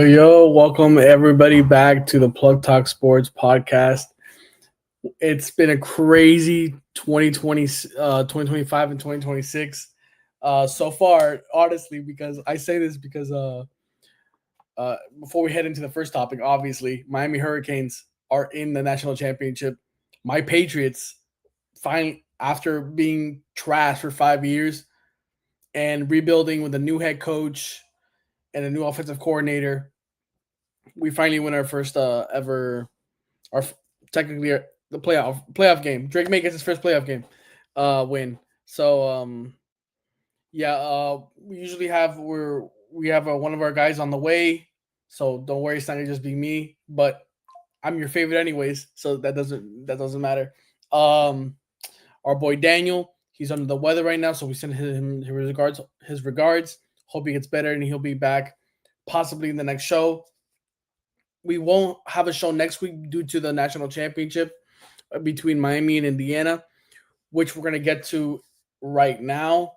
Yo, welcome everybody back to the Plug Talk Sports podcast. It's been a crazy 2025 and 2026 so far, honestly, because I say this because before we head into the first topic, obviously, Miami Hurricanes are in the national championship. My Patriots, finally, after being trashed for 5 years and rebuilding with a new head coach and a new offensive coordinator, we finally win our first ever, our technically the playoff game. Drake May gets his first playoff game win. So we usually have one of our guys on the way. So don't worry, it's not gonna just be me. But I'm your favorite anyways, so that doesn't matter. Our boy Daniel, he's under the weather right now, so we send him his regards. Hope he gets better and he'll be back possibly in the next show. We won't have a show next week due to the national championship between Miami and Indiana, which we're going to get to right now.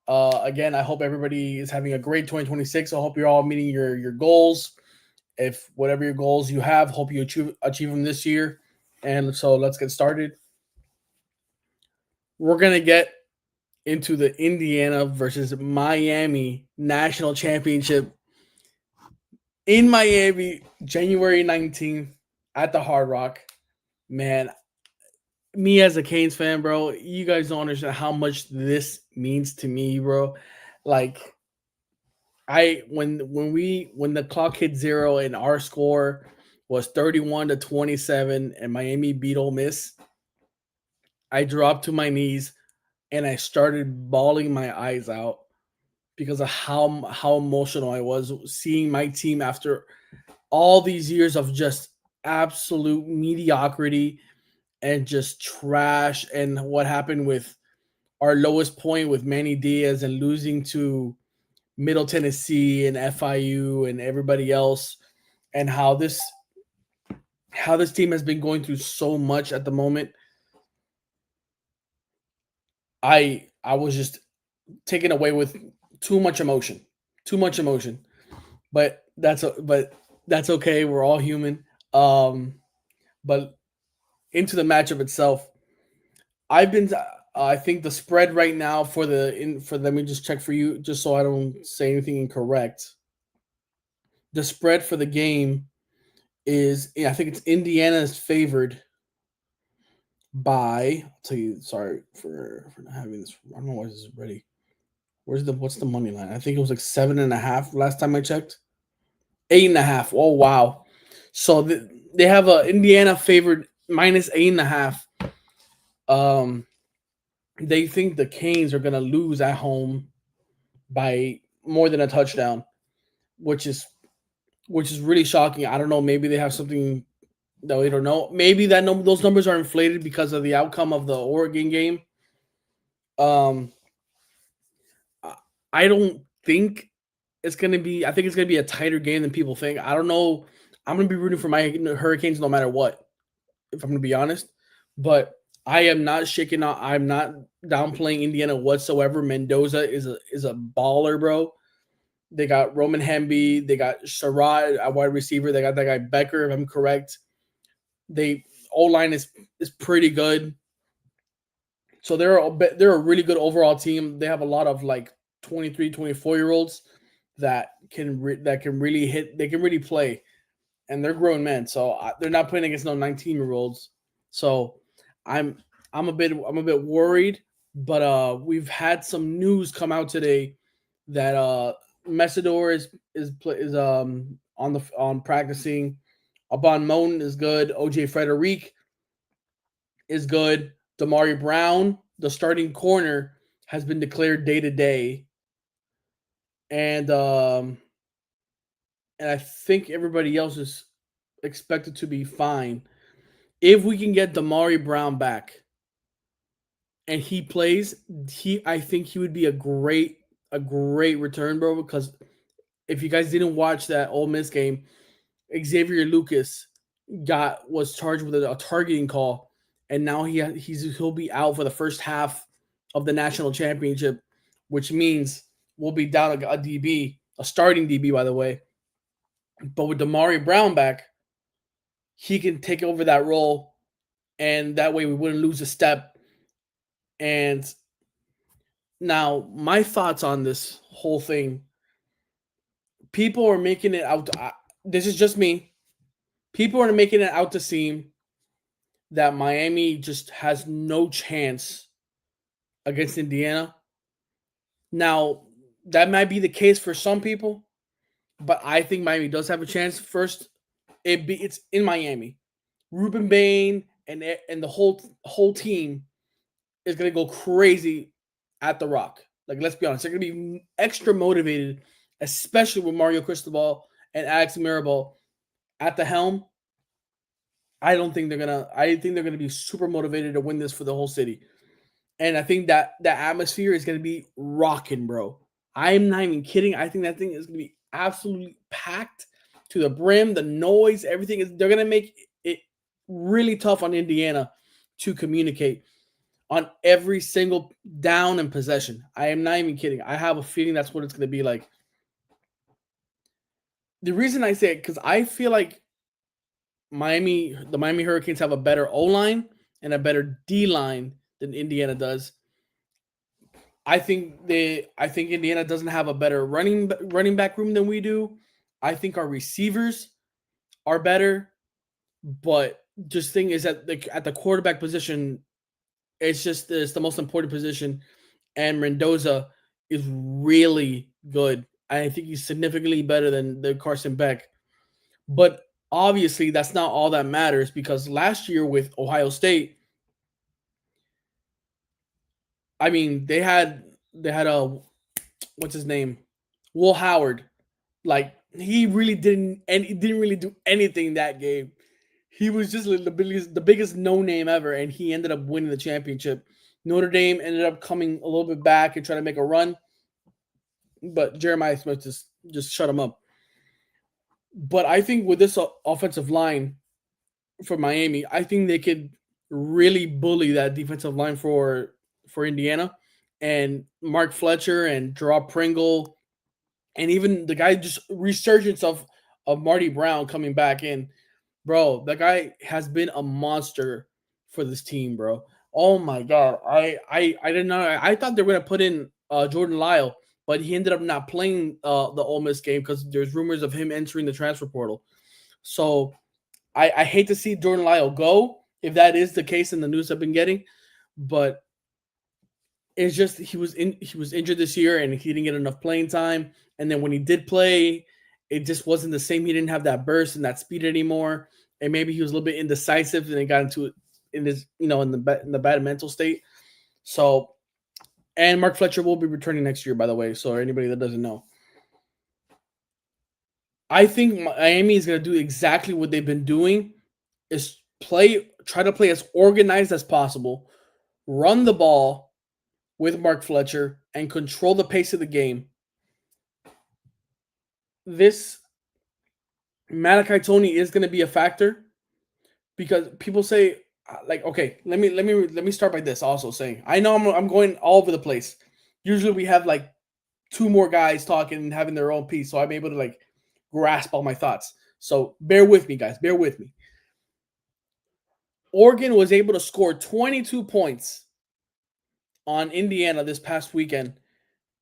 Again, I hope everybody is having a great 2026. I hope you're all meeting your goals. If whatever your goals you have, hope you achieve them this year. And so let's get started. We're going to get into the Indiana versus Miami national championship in Miami, January 19th at the Hard Rock. Man, me as a Canes fan, bro, you guys don't understand how much this means to me, bro. Like, when the clock hit zero and our score was 31-27 and Miami beat Ole Miss, I dropped to my knees and I started bawling my eyes out because of how emotional I was seeing my team after all these years of just absolute mediocrity and just trash, and what happened with our lowest point with Manny Diaz and losing to Middle Tennessee and FIU and everybody else, and how this team has been going through so much at the moment. I was just taken away with too much emotion, but that's okay. We're all human. But into the matchup itself, I think the spread right now let me just check for you, just so I don't say anything incorrect. The spread for the game is, I think it's Indiana's favored by, I'll tell you, sorry for not having this. I don't know why this is ready. What's the money line? I think it was like 7.5 last time I checked. 8.5. Oh wow. So they have a Indiana favored minus 8.5. They think the Canes are going to lose at home by more than a touchdown, which is really shocking. I don't know. Maybe they have something that we don't know. Maybe those numbers are inflated because of the outcome of the Oregon game. I don't think it's going to be. I think it's going to be a tighter game than people think. I don't know. I'm going to be rooting for my Hurricanes no matter what, if I'm going to be honest. But I am not shaking out. I'm not downplaying Indiana whatsoever. Mendoza is a baller, bro. They got Roman Hemby. They got Sherrod, a wide receiver. They got that guy Becker, if I'm correct. O-line is pretty good. So they're a really good overall team. They have a lot of like 23, 24-year-olds that can really hit. They can really play, and they're grown men. So they're not playing against no 19-year-olds. So I'm a bit worried, but we've had some news come out today that Messidor is on practicing. Abon Moan is good. OJ Frederic is good. Damari Brown, the starting corner, has been declared day to day, and I think everybody else is expected to be fine. If we can get Damari Brown back and he plays, I think he would be a great return, bro. Because if you guys didn't watch that Ole Miss game, Xavier Lucas was charged with a targeting call, and now he'll be out for the first half of the national championship, which means we'll be down a DB, a starting DB, by the way. But with Damari Brown back, he can take over that role, and that way we wouldn't lose a step. And now, my thoughts on this whole thing: people are making it out. This is just me. People are making it out to seem that Miami just has no chance against Indiana. Now, that might be the case for some people, but I think Miami does have a chance. First, it's in Miami. Ruben Bain and the whole team is gonna go crazy at the Rock. Like, let's be honest, they're gonna be extra motivated, especially with Mario Cristobal and Alex Mirabal at the helm. I think they're gonna be super motivated to win this for the whole city. And I think that the atmosphere is gonna be rocking, bro. I'm not even kidding. I think that thing is gonna be absolutely packed to the brim. The noise, everything is. They're gonna make it really tough on Indiana to communicate on every single down and possession. I am not even kidding. I have a feeling that's what it's gonna be like. The reason I say it because I feel like the Miami Hurricanes have a better O line and a better D line than Indiana does. I think Indiana doesn't have a better running back room than we do. I think our receivers are better, but just thing is that at the quarterback position, it's the most important position, and Mendoza is really good. I think he's significantly better than Carson Beck. But obviously, that's not all that matters because last year with Ohio State, I mean, they had a what's his name, Will Howard. Like he didn't really do anything that game. He was just like the biggest no name ever, and he ended up winning the championship. Notre Dame ended up coming a little bit back and trying to make a run, but Jeremiah Smith just shut him up. But I think with this offensive line for Miami, I think they could really bully that defensive line for Indiana, and Mark Fletcher and Gerard Pringle, and even the guy just resurgence of Marty Brown coming back in. Bro, that guy has been a monster for this team, bro. Oh my god. I didn't know. I thought they were gonna put in Jordan Lyle, but he ended up not playing the Ole Miss game because there's rumors of him entering the transfer portal. So I hate to see Jordan Lyle go if that is the case in the news I've been getting, but it's just he was injured this year and he didn't get enough playing time. And then when he did play, it just wasn't the same. He didn't have that burst and that speed anymore. And maybe he was a little bit indecisive and he got into it in his in the bad mental state. So, and Mark Fletcher will be returning next year, by the way. So anybody that doesn't know, I think Miami is going to do exactly what they've been doing: is try to play as organized as possible, run the ball with Mark Fletcher, and control the pace of the game. This Malachi Tony is going to be a factor because people say like, okay, let me start by this also saying I know I'm going all over the place. Usually we have like two more guys talking and having their own piece, so I'm able to like grasp all my thoughts. So bear with me, guys. Bear with me. Oregon was able to score 22 points on Indiana this past weekend,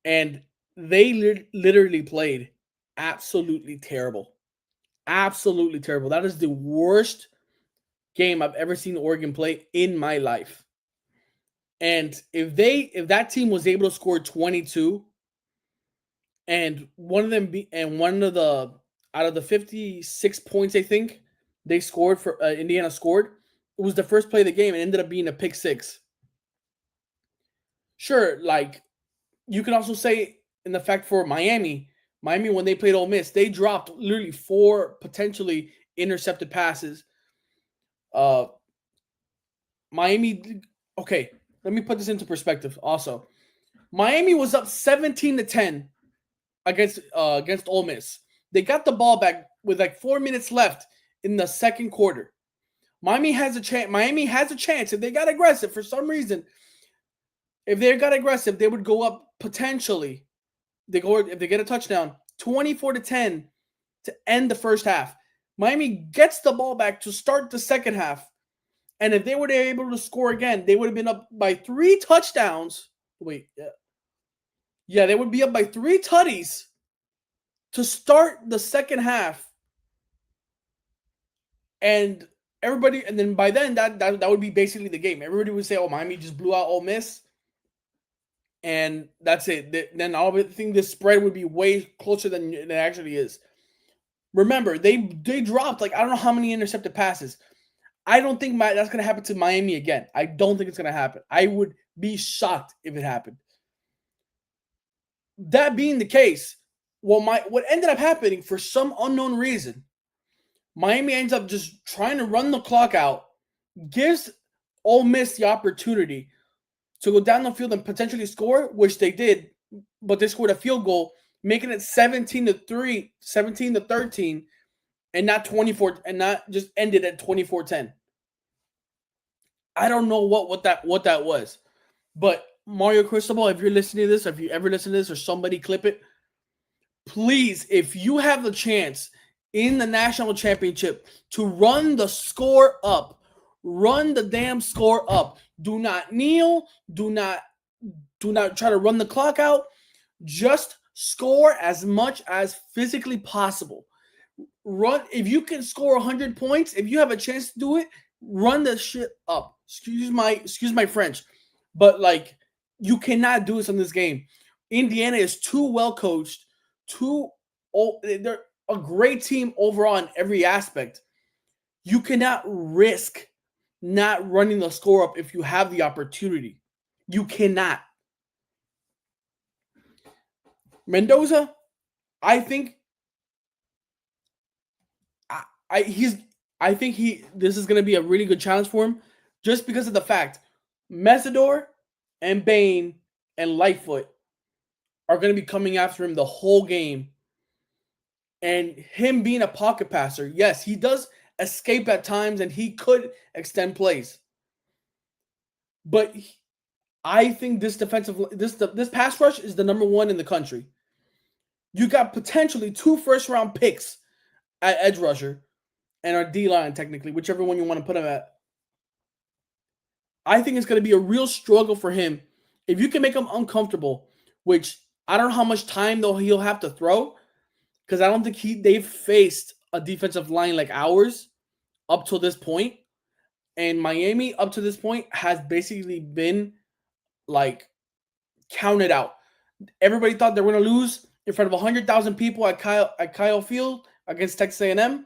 and they literally played absolutely terrible. Absolutely terrible. That is the worst game I've ever seen Oregon play in my life. And if that team was able to score 22 and one of the out of the 56 points I think they scored for Indiana scored, it was the first play of the game and ended up being a pick six. Sure, like you can also say in the fact for Miami when they played Ole Miss, they dropped literally four potentially intercepted passes. Uh, Miami, okay, let me put this into perspective. Also, Miami was up 17-10 against Ole Miss. They got the ball back with like 4 minutes left in the second quarter. Miami has a chance. Miami has a chance if they got aggressive for some reason. If they got aggressive, they would go up potentially. If they get a touchdown, 24-10 to end the first half. Miami gets the ball back to start the second half. And if they were able to score again, they would have been up by 3 touchdowns. Wait, yeah, they would be up by 3 tutties to start the second half. And then by then that would be basically the game. Everybody would say, "Oh, Miami just blew out Ole Miss," and that's it. Then I think the spread would be way closer than it actually is. Remember, they dropped like I don't know how many intercepted passes. I don't think that's going to happen to Miami again. I don't think it's going to happen. I would be shocked if it happened. That being the case, what ended up happening for some unknown reason, Miami ends up just trying to run the clock out, gives Ole Miss the opportunity to go down the field and potentially score, which they did, but they scored a field goal, making it 17-3, 17-13, and not 24, and not just ended at 24-10. I don't know what that was. But Mario Cristobal, if you're listening to this, if you ever listen to this or somebody clip it, please, if you have the chance in the national championship to run the score up, run the damn score up. Do not kneel. Do not try to run the clock out. Just score as much as physically possible. Run if you can score 100 points. If you have a chance to do it, run the shit up. Excuse my French, but like you cannot do this in this game. Indiana is too well coached. They're a great team overall in every aspect. You cannot risk not running the score up if you have the opportunity. You cannot. Mendoza, I think this is going to be a really good challenge for him just because of the fact Mesidor and Bain and Lightfoot are going to be coming after him the whole game. And him being a pocket passer, yes, he does escape at times and he could extend plays. But I think this pass rush is the number one in the country. You got potentially 2 first-round picks at edge rusher and our D-line, technically, whichever one you want to put him at. I think it's going to be a real struggle for him. If you can make him uncomfortable, which I don't know how much time though he'll have to throw, because I don't think they've faced a defensive line like ours up to this point. And Miami up to this point has basically been like counted out. Everybody thought they were going to lose in front of 100,000 people at Kyle Field against Texas A&M.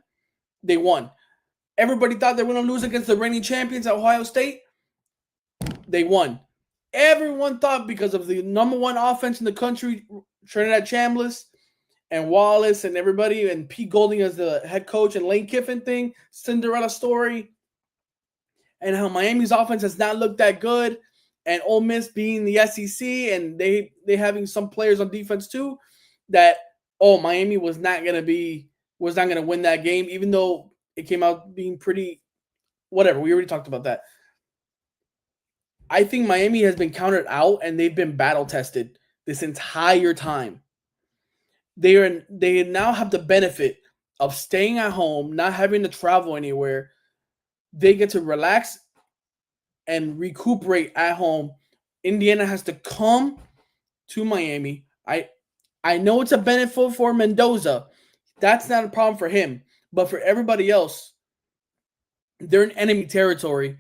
They won. Everybody thought they were going to lose against the reigning champions at Ohio State. They won. Everyone thought because of the number one offense in the country, Trinidad Chambliss and Wallace and everybody, and Pete Golding as the head coach and Lane Kiffin thing, Cinderella story, and how Miami's offense has not looked that good, and Ole Miss being the SEC and they having some players on defense too, that Miami was not going to win that game, even though it came out being pretty whatever. We already talked about that. I think Miami has been counted out and they've been battle tested this entire time. They now have the benefit of staying at home, not having to travel anywhere. They get to relax and recuperate at home. Indiana has to come to Miami. I know it's a benefit for Mendoza. That's not a problem for him. But for everybody else, they're in enemy territory.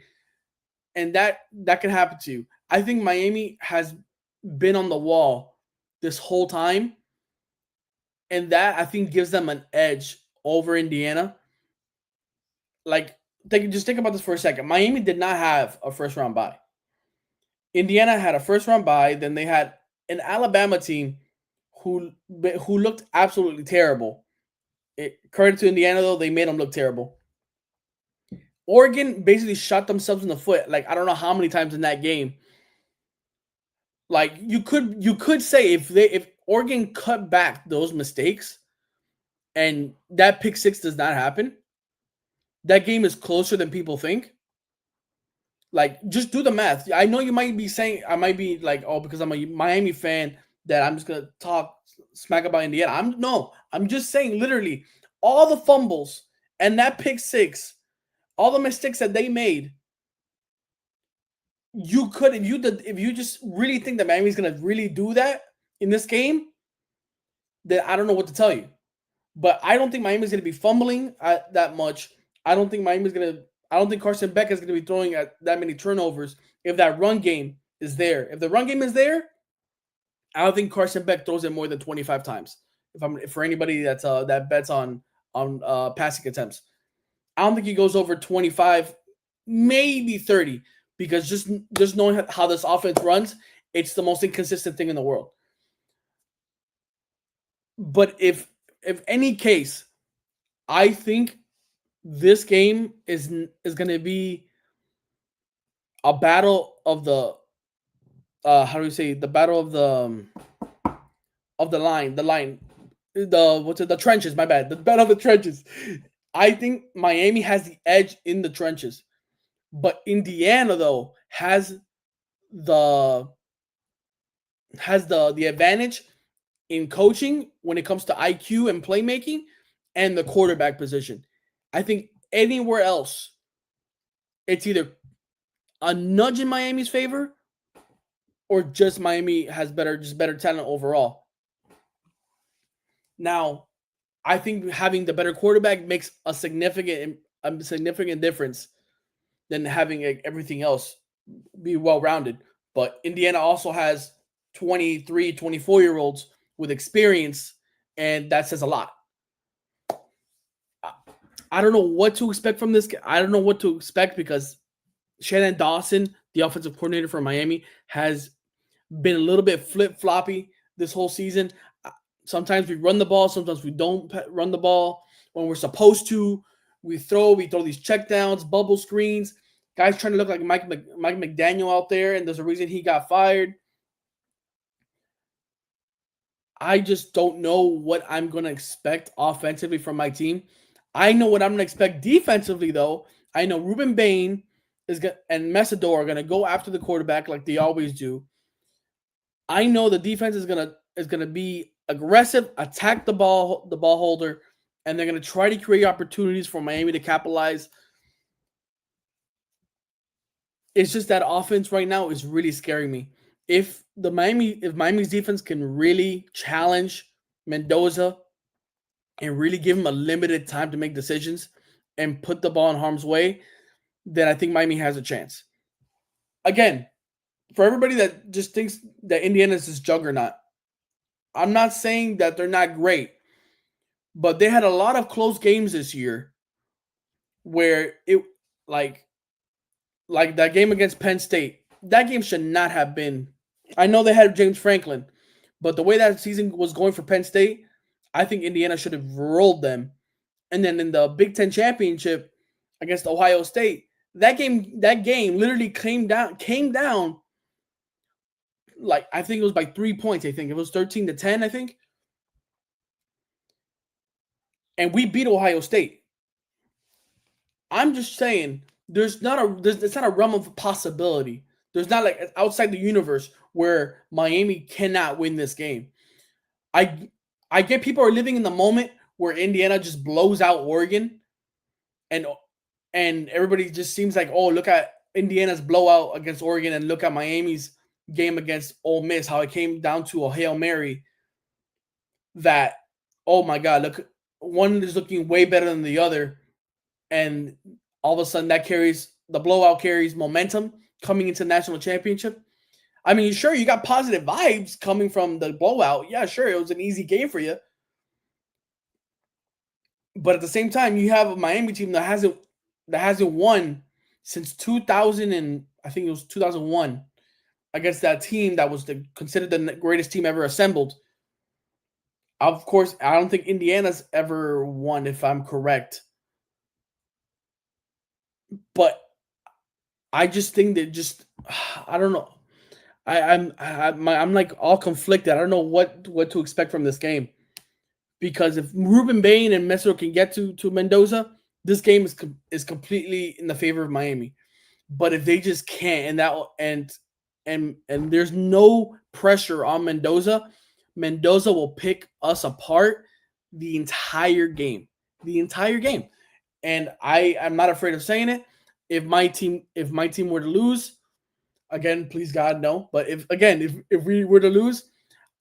And that can happen to you. I think Miami has been on the wall this whole time. and that I think gives them an edge over Indiana. Like, just think about this for a second. Miami did not have a first round bye. Indiana had a first round bye. Then they had an Alabama team who looked absolutely terrible. Credit to Indiana though, they made them look terrible. Oregon basically shot themselves in the foot. Like, I don't know how many times in that game. Like, you could say if Oregon cut back those mistakes and that pick six does not happen, that game is closer than people think. Like, just do the math. I know you might be saying, I might be like, oh, because I'm a Miami fan, that I'm just gonna talk smack about Indiana. I'm just saying, literally, all the fumbles and that pick six, all the mistakes that they made, you could, if you just really think that Miami's gonna really do that in this game, then I don't know what to tell you. But I don't think Miami's gonna be fumbling that much. I don't think Carson Beck is gonna be throwing at that many turnovers if that run game is there. If the run game is there, I don't think Carson Beck throws it more than 25 times. If for anybody that bets on passing attempts, I don't think he goes over 25, maybe 30, because just knowing how this offense runs, it's the most inconsistent thing in the world. But if any case, I think this game is going to be a battle of the how do we say, the battle of the line, the trenches, my bad, the battle of the trenches. I think Miami has the edge in the trenches, but Indiana though the the advantage in coaching when it comes to IQ and playmaking and the quarterback position. I think anywhere else, it's either a nudge in Miami's favor or just Miami has better talent overall. Now, I think having the better quarterback makes a significant difference than having everything else be well rounded. But Indiana also has 23, 24-year-olds with experience, and that says a lot. I don't know what to expect from this. I don't know what to expect because Shannon Dawson, the offensive coordinator for Miami, has been a little bit flip-floppy this whole season. Sometimes we run the ball, sometimes we don't run the ball. When we're supposed to, we throw these checkdowns, bubble screens. Guys trying to look like Mike McDaniel out there, and there's a reason he got fired. I just don't know what I'm going to expect offensively from my team. I know what I'm going to expect defensively, though. I know Ruben Bain and Mesador are going to go after the quarterback like they always do. I know the defense is going to be aggressive, attack the ball holder, and they're going to try to create opportunities for Miami to capitalize. It's just that offense right now is really scaring me. If Miami's defense can really challenge Mendoza and really give him a limited time to make decisions and put the ball in harm's way, then I think Miami has a chance. Again, for everybody that just thinks that Indiana is this juggernaut, I'm not saying that they're not great, but they had a lot of close games this year where it like that game against Penn State. That game should not have been. I know they had James Franklin, but the way that season was going for Penn State, I think Indiana should have rolled them. And then in the Big Ten championship against Ohio State, that game literally came down. Like, I think it was by 3 points. I think it was 13-10. I think, and we beat Ohio State. I'm just saying, it's not a realm of possibility. There's not like outside the universe where Miami cannot win this game. I get people are living in the moment where Indiana just blows out Oregon, and everybody just seems like, oh, look at Indiana's blowout against Oregon, and look at Miami's game against Ole Miss, how it came down to a Hail Mary. That, oh my God, look, one is looking way better than the other, and all of a sudden the blowout carries momentum coming into national championship. I mean, sure, you got positive vibes coming from the blowout. Yeah, sure, it was an easy game for you. But at the same time, you have a Miami team that hasn't won since 2000, and I think it was 2001, against that team that was considered the greatest team ever assembled. Of course, I don't think Indiana's ever won, if I'm correct. But I just think that just I don't know. I'm like all conflicted. I don't know what to expect from this game, because if Ruben Bain and Mesro can get to Mendoza, this game is completely in the favor of Miami. But if they just can't, and there's no pressure on Mendoza, Mendoza will pick us apart the entire game, the entire game. And I'm not afraid of saying it. If my team were to lose, again, please God no. But if we were to lose,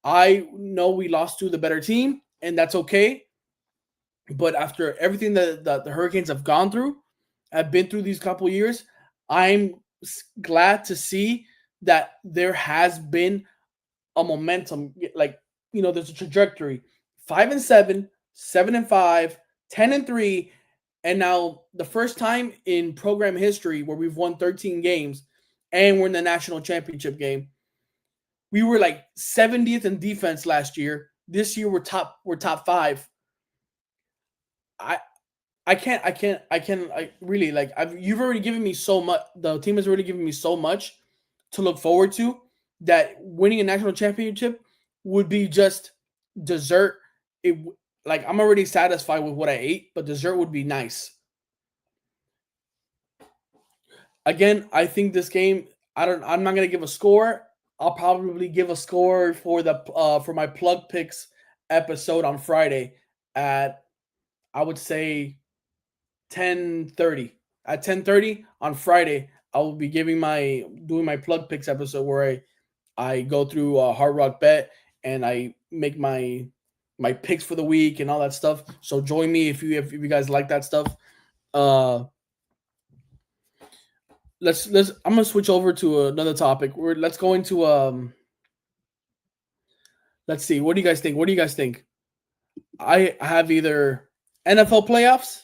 I know we lost to the better team, and that's okay. But after everything that the Hurricanes have been through these couple years, I'm glad to see that there has been a momentum. Like, there's a trajectory: 5-7, 7-5, 10-3, and now the first time in program history where we've won 13 games and we're in the national championship game. We were like 70th in defense last year. This year we're top five. I I really like. You've already given me so much. The team has already given me so much to look forward to, that winning a national championship would be just dessert. Like, I'm already satisfied with what I ate, but dessert would be nice. Again, I think this game. I'm not gonna give a score. I'll probably give a score for my plug picks episode on Friday at, I would say, 10:30. At 10:30 on Friday, I will be doing my plug picks episode, where I go through a Hard Rock Bet, and I make my picks for the week and all that stuff. So join me if you guys like that stuff. Uh, let's I'm gonna switch over to another topic. Let's go into let's see. What do you guys think? What do you guys think? I have either NFL playoffs,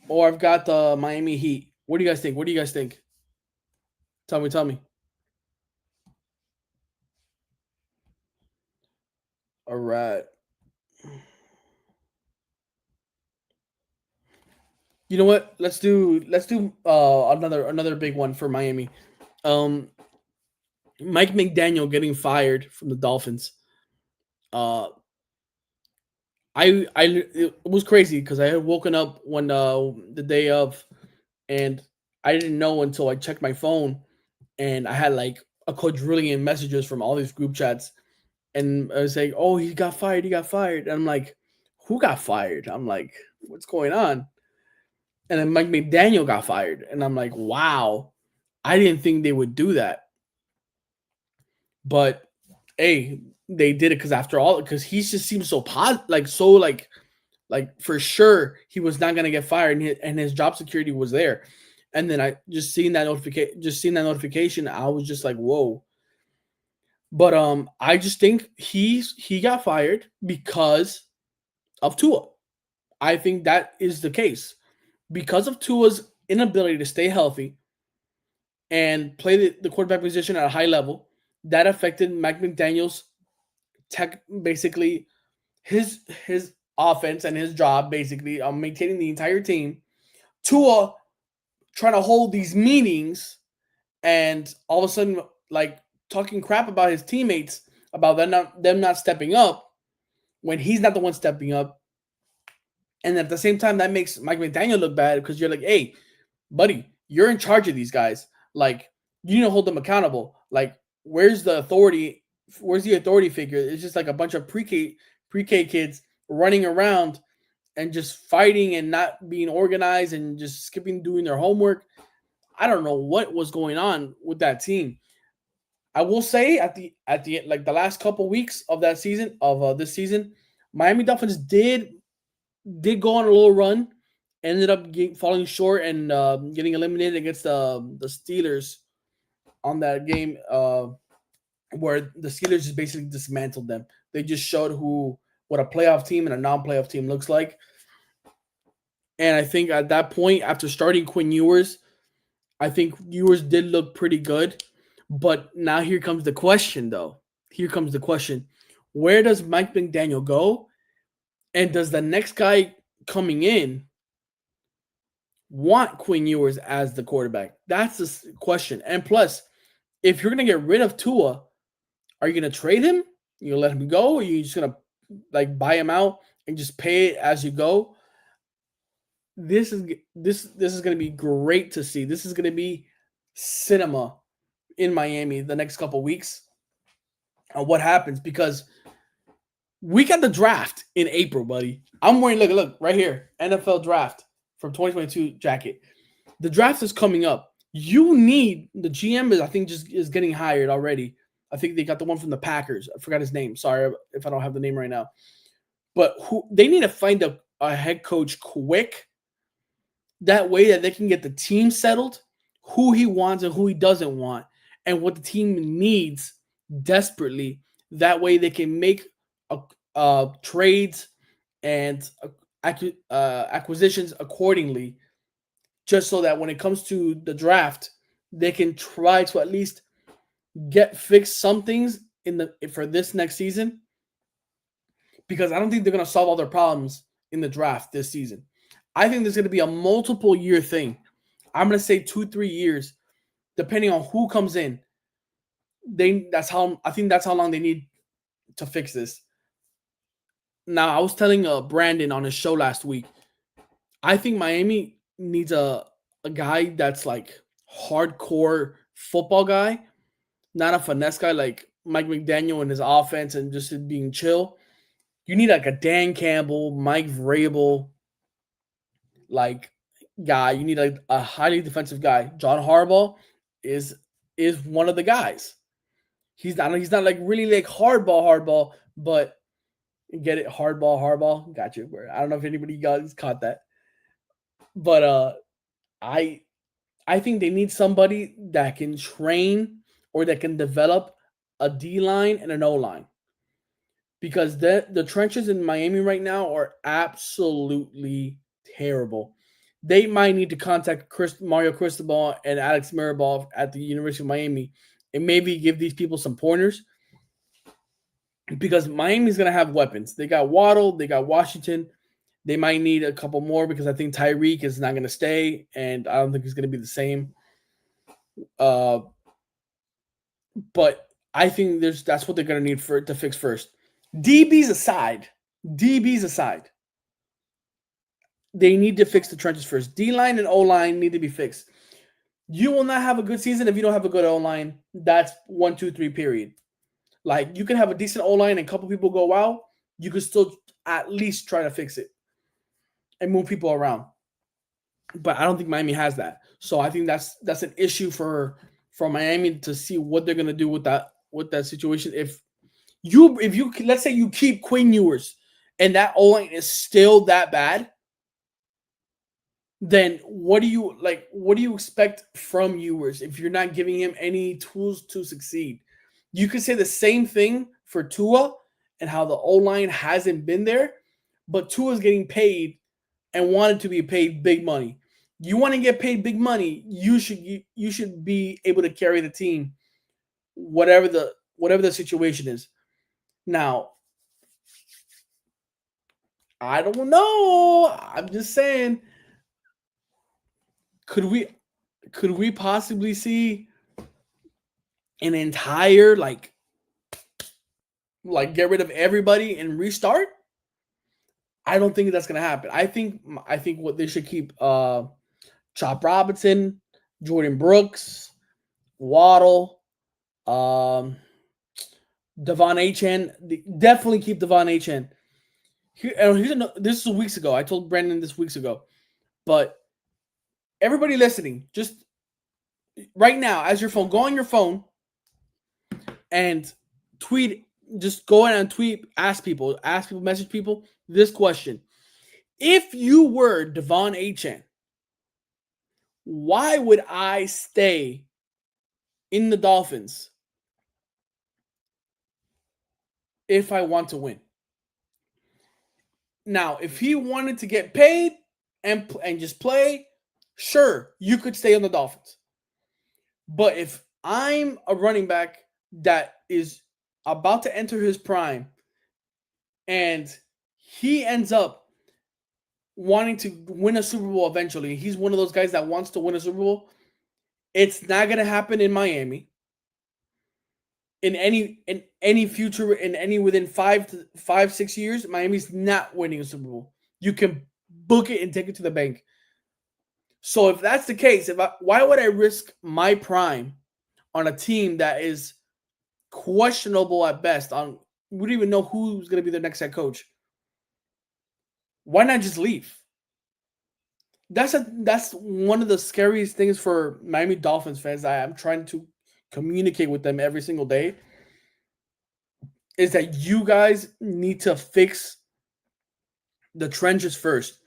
or I've got the Miami Heat. What do you guys think? What do you guys think? Tell me, tell me. All right. You know what? Let's do another big one for Miami. Um, Mike McDaniel getting fired from the Dolphins. Uh, it was crazy because I had woken up the day of, and I didn't know until I checked my phone, and I had like a quadrillion messages from all these group chats, and I was saying, "Oh, he got fired. He got fired." And I'm like, "Who got fired?" I'm like, "What's going on?" And then Mike McDaniel got fired, and I'm like, "Wow, I didn't think they would do that." But hey, they did it because he just seems so like for sure he was not gonna get fired, and his job security was there. And then I just seeing that notification, I was just like, whoa. But I just think he got fired because of Tua. I think that is the case. Because of Tua's inability to stay healthy and play the quarterback position at a high level, that affected Mike McDaniel's basically his offense and his job, basically maintaining the entire team. Tua trying to hold these meetings, and all of a sudden, like, talking crap about his teammates about them not stepping up when he's not the one stepping up. And at the same time, that makes Mike McDaniel look bad, because you're like, hey, buddy, you're in charge of these guys. Like, you need to hold them accountable. Like, where's the authority? Where's the authority figure? It's just like a bunch of pre-K kids running around and just fighting and not being organized and just skipping doing their homework. I don't know what was going on with that team. I will say at the like the last couple weeks of that season of this season, Miami Dolphins did go on a little run, ended up falling short and getting eliminated against the Steelers on that game, where the Steelers just basically dismantled them. They just showed what a playoff team and a non-playoff team looks like. And I think at that point, after starting Quinn Ewers, I think Ewers did look pretty good. But now here comes the question, though. Here comes the question. Where does Mike McDaniel go? And does the next guy coming in want Quinn Ewers as the quarterback? That's the question. And plus, if you're going to get rid of Tua, are you going to trade him? You gonna let him go, or you just going to like buy him out and just pay it as you go? This is going to be great to see. This is going to be cinema in Miami the next couple weeks on what happens, because we got the draft in April, buddy. I'm wearing look right here, NFL draft from 2022 jacket. The draft is coming up. You need the GM is I think just is getting hired already. I think they got the one from the Packers. I forgot his name. Sorry if I don't have the name right now. But they need to find a head coach quick. That way that they can get the team settled, who he wants and who he doesn't want, and what the team needs desperately. That way they can make trades and acquisitions accordingly, just so that when it comes to the draft, they can try to at least get fixed some things for this next season, because I don't think they're going to solve all their problems in the draft this season. I think there's going to be a multiple year thing. I'm going to say 2-3 years, depending on who comes in. I think that's how long they need to fix this. Now, I was telling Brandon on his show last week, I think Miami needs a guy that's like hardcore football guy, not a finesse guy like Mike McDaniel and his offense and just being chill. You need like a Dan Campbell, Mike Vrabel, like guy. You need a highly defensive guy. John Harbaugh is one of the guys. He's not like really like hardball, but get it hardball. Got you. I don't know if anybody guys caught that, but I I think they need somebody that can train or that can develop a D line and an O line, because the trenches in Miami right now are absolutely terrible. They might need to contact Mario Cristobal and Alex Mirabal at the University of Miami and maybe give these people some pointers, because Miami's going to have weapons. They got Waddle, they got Washington. They might need a couple more, because I think Tyreek is not going to stay, and I don't think he's going to be the same. But I think that's what they're going to need to fix first. DBs aside, they need to fix the trenches first. D line and O line need to be fixed. You will not have a good season if you don't have a good O line. That's 1, 2, 3. Period. Like, you can have a decent O line and a couple people go out. You could still at least try to fix it and move people around. But I don't think Miami has that. So I think that's an issue for Miami to see what they're gonna do with that situation. If you let's say you keep Quinn Ewers and that O line is still that bad, then what do you expect from Ewers if you're not giving him any tools to succeed? You could say the same thing for Tua and how the O line hasn't been there, but Tua's getting paid and wanted to be paid big money. You want to get paid big money, you should be able to carry the team, whatever the situation is. Now, I don't know. I'm just saying, could we possibly see an entire get rid of everybody and restart? I don't think that's gonna happen. I think what they should keep Chop Robinson, Jordan Brooks, Waddle, Devon Achane. Definitely keep Devon Achane. This is weeks ago. I told Brandon this weeks ago, but everybody listening, just right now, as your phone, go on your phone and tweet. Just go in and tweet. Ask people, message people this question: if you were Devon Achane, why would I stay in the Dolphins if I want to win? Now, if he wanted to get paid, and just play, sure, you could stay on the Dolphins. But if I'm a running back that is about to enter his prime and he ends up wanting to win a Super Bowl eventually, he's one of those guys that wants to win a Super Bowl. It's not going to happen in Miami. In any future, in any within 5-6 years, Miami's not winning a Super Bowl. You can book it and take it to the bank. So if that's the case, why would I risk my prime on a team that is questionable at best? We don't even know who's going to be the next head coach. Why not just leave? That's one of the scariest things for Miami Dolphins fans that I'm trying to communicate with them every single day, is that you guys need to fix the trenches first.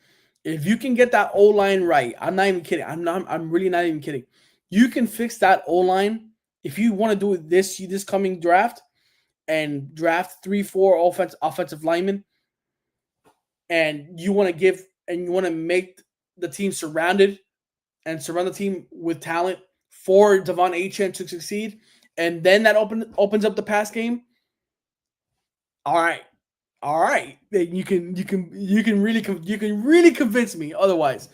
If you can get that O-line right, I'm not even kidding. I'm really not even kidding. You can fix that O-line if you want to do it this coming draft and draft 3-4 offensive linemen, and you want to make the team surround the team with talent for Devon Achane to succeed, and then that opens up the pass game. All right. Then you can really convince me otherwise.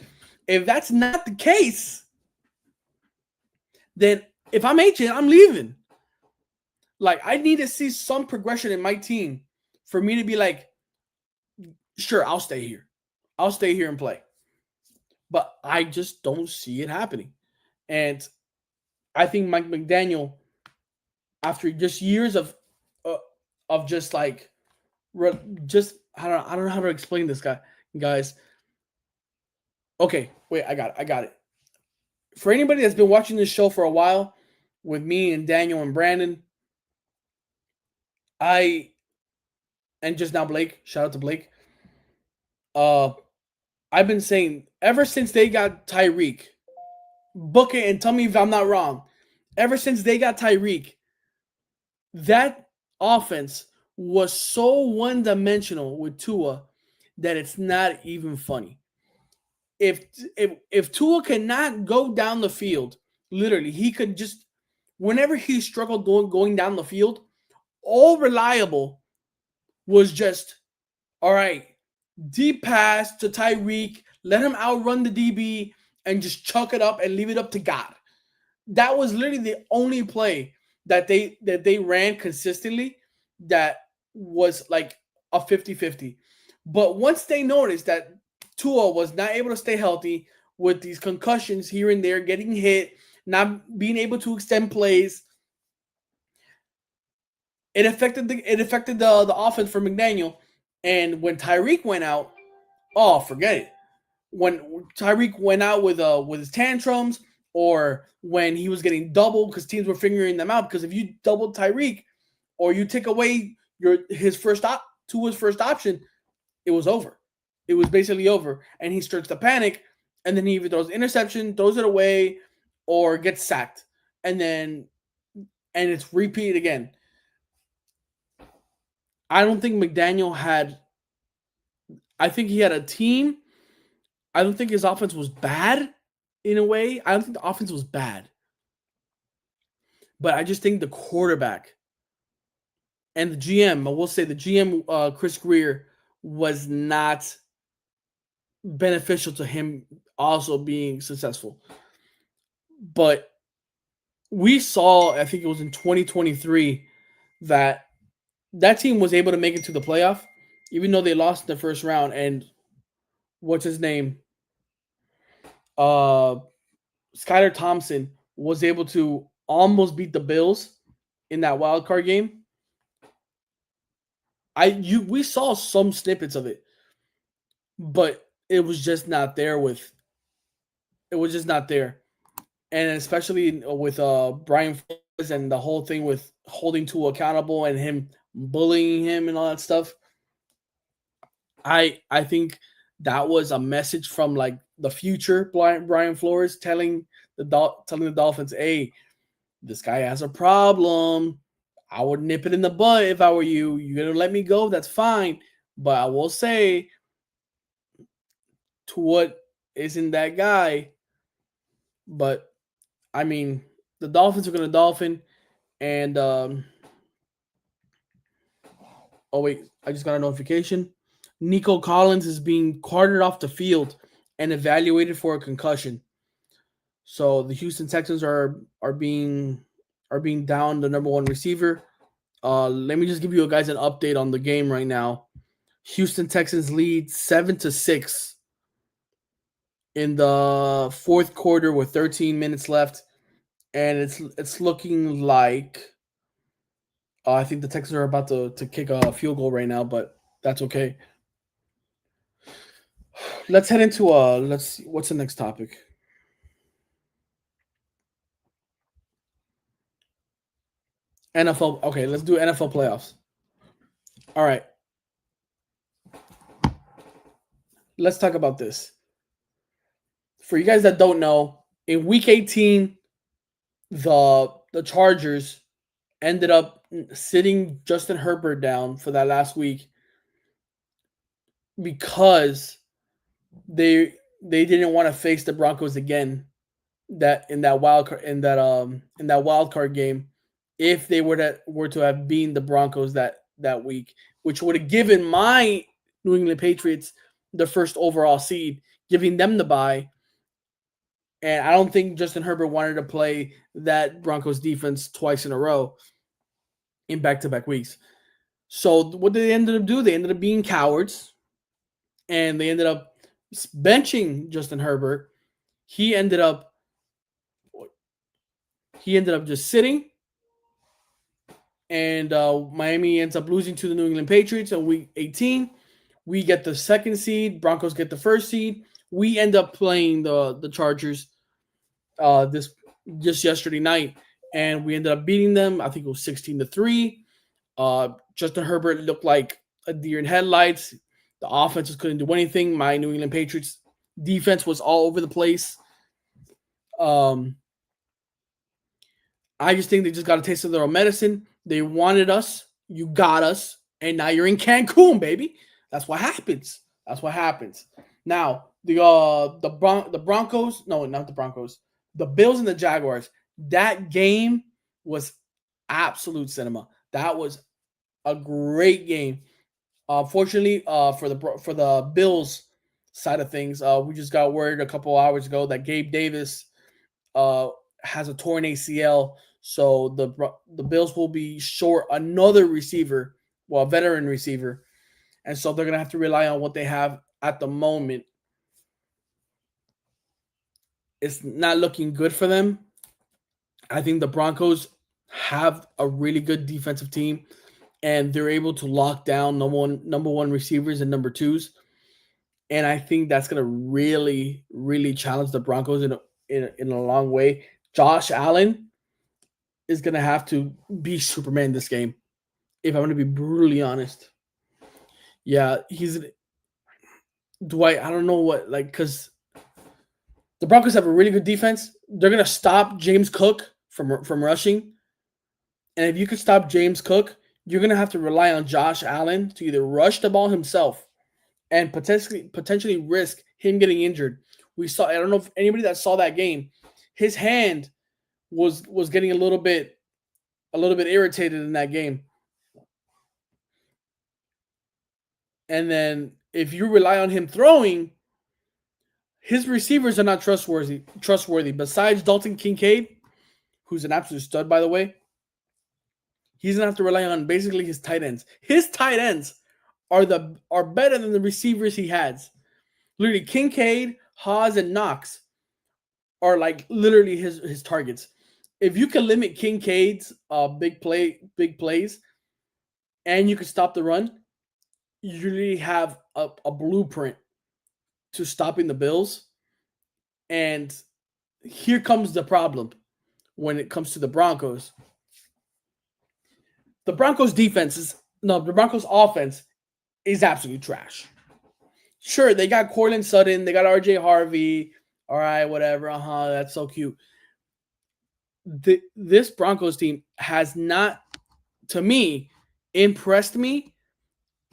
If that's not the case, then if I'm Achane, I'm leaving. Like, I need to see some progression in my team for me to be like, sure, I'll stay here. I'll stay here and play. But I just don't see it happening. And I think Mike McDaniel, after just years of just like just I don't know how to explain this guys. Okay, wait, I got it. For anybody that's been watching this show for a while, with me and Daniel and Brandon, and just now Blake, shout out to Blake. I've been saying ever since they got Tyreek, book it and tell me if I'm not wrong. Ever since they got Tyreek, that offense was so one-dimensional with Tua that it's not even funny. If Tua cannot go down the field, literally, he could just, whenever he struggled going down the field, all reliable was just, all right, deep pass to Tyreek, let him outrun the DB and just chuck it up and leave it up to God. That was literally the only play that they ran consistently that was like a 50-50. But once they noticed that Tua was not able to stay healthy with these concussions here and there, getting hit, not being able to extend plays, it affected the offense for McDaniel. And when Tyreek went out, oh, forget it. When Tyreek went out with his tantrums, or when he was getting doubled because teams were figuring them out, because if you double Tyreek or you take away his first option, it was over. It was basically over, and he starts to panic, and then he either throws interception, throws it away, or gets sacked, and it's repeated again. I don't think McDaniel had. I think he had a team. I don't think his offense was bad in a way. I don't think the offense was bad. But I just think the quarterback and the GM, I will say the GM, Chris Greer, was not beneficial to him also being successful. But we saw, I think it was in 2023, that team was able to make it to the playoff, even though they lost in the first round. And what's his name? Skylar Thompson was able to almost beat the Bills in that wild card game. We saw some snippets of it, but it was just not there. And especially with Brian Flores and the whole thing with holding Tua accountable and him bullying him and all that stuff. I think that was a message from like the future Brian Flores telling the Dolphins, hey, this guy has a problem. I would nip it in the bud if I were you. You're going to let me go? That's fine. But I will say, isn't that guy. But I mean, the Dolphins are going to Dolphin, and oh wait, I just got a notification. Nico Collins is being carted off the field and evaluated for a concussion. So the Houston Texans are being down the number one receiver. Let me just give you guys an update on the game right now. Houston Texans lead 7-6 in the fourth quarter with 13 minutes left, and it's looking like I think the Texans are about to kick a field goal right now, but that's okay. Let's head into let's see what's the next topic. NFL. Okay, let's do NFL playoffs. All right, let's talk about this. For you guys that don't know, in week 18, the Chargers ended up sitting Justin Herbert down for that last week because they didn't want to face the Broncos again that in that wild card game if they were to have beaten the Broncos that week, which would have given my New England Patriots the first overall seed, giving them the bye. And I don't think Justin Herbert wanted to play that Broncos defense twice in a row in back-to-back weeks. So what did they end up do? They ended up being cowards, and they ended up benching Justin Herbert. He ended up just sitting, and Miami ends up losing to the New England Patriots in week 18. We get the second seed. Broncos get the first seed. We end up playing the Chargers this just yesterday night, and we ended up beating them. I think it was 16-3. Justin Herbert looked like a deer in headlights. The offenses couldn't do anything. My New England Patriots defense was all over the place. I just think they just got a taste of their own medicine. They wanted us. You got us. And now you're in Cancun, baby. That's what happens. That's what happens. Now, the Broncos, no, not the Broncos, the Bills and the Jaguars, that game was absolute cinema. That was a great game. Fortunately, for the Bills side of things, we just got word a couple hours ago that Gabe Davis has a torn ACL, so the Bills will be short another receiver, well, a veteran receiver, and so they're gonna have to rely on what they have at the moment. It's not looking good for them. I think the Broncos have a really good defensive team, and they're able to lock down number one receivers and number twos. And I think that's going to really, really challenge the Broncos in a long way. Josh Allen is going to have to be Superman this game, if I'm going to be brutally honest. Yeah, he's Dwight. I don't know what, like, because the Broncos have a really good defense. They're going to stop James Cook from rushing. And if you could stop James Cook, you're going to have to rely on Josh Allen to either rush the ball himself and potentially risk him getting injured. I don't know if anybody that saw that game, his hand was getting a little bit irritated in that game. And then if you rely on him throwing, his receivers are not trustworthy. Besides Dalton Kincaid, who's an absolute stud, by the way, he's gonna have to rely on basically his tight ends. His tight ends are better than the receivers he has. Literally, Kincaid, Haas, and Knox are like literally his targets. If you can limit Kincaid's big plays, and you can stop the run, you really have a blueprint to stopping the Bills. And here comes the problem when it comes to the Broncos. The Broncos offense is absolute trash. Sure, they got Cortland Sutton, they got RJ Harvey. All right, whatever. That's so cute. This Broncos team has not, to me, impressed me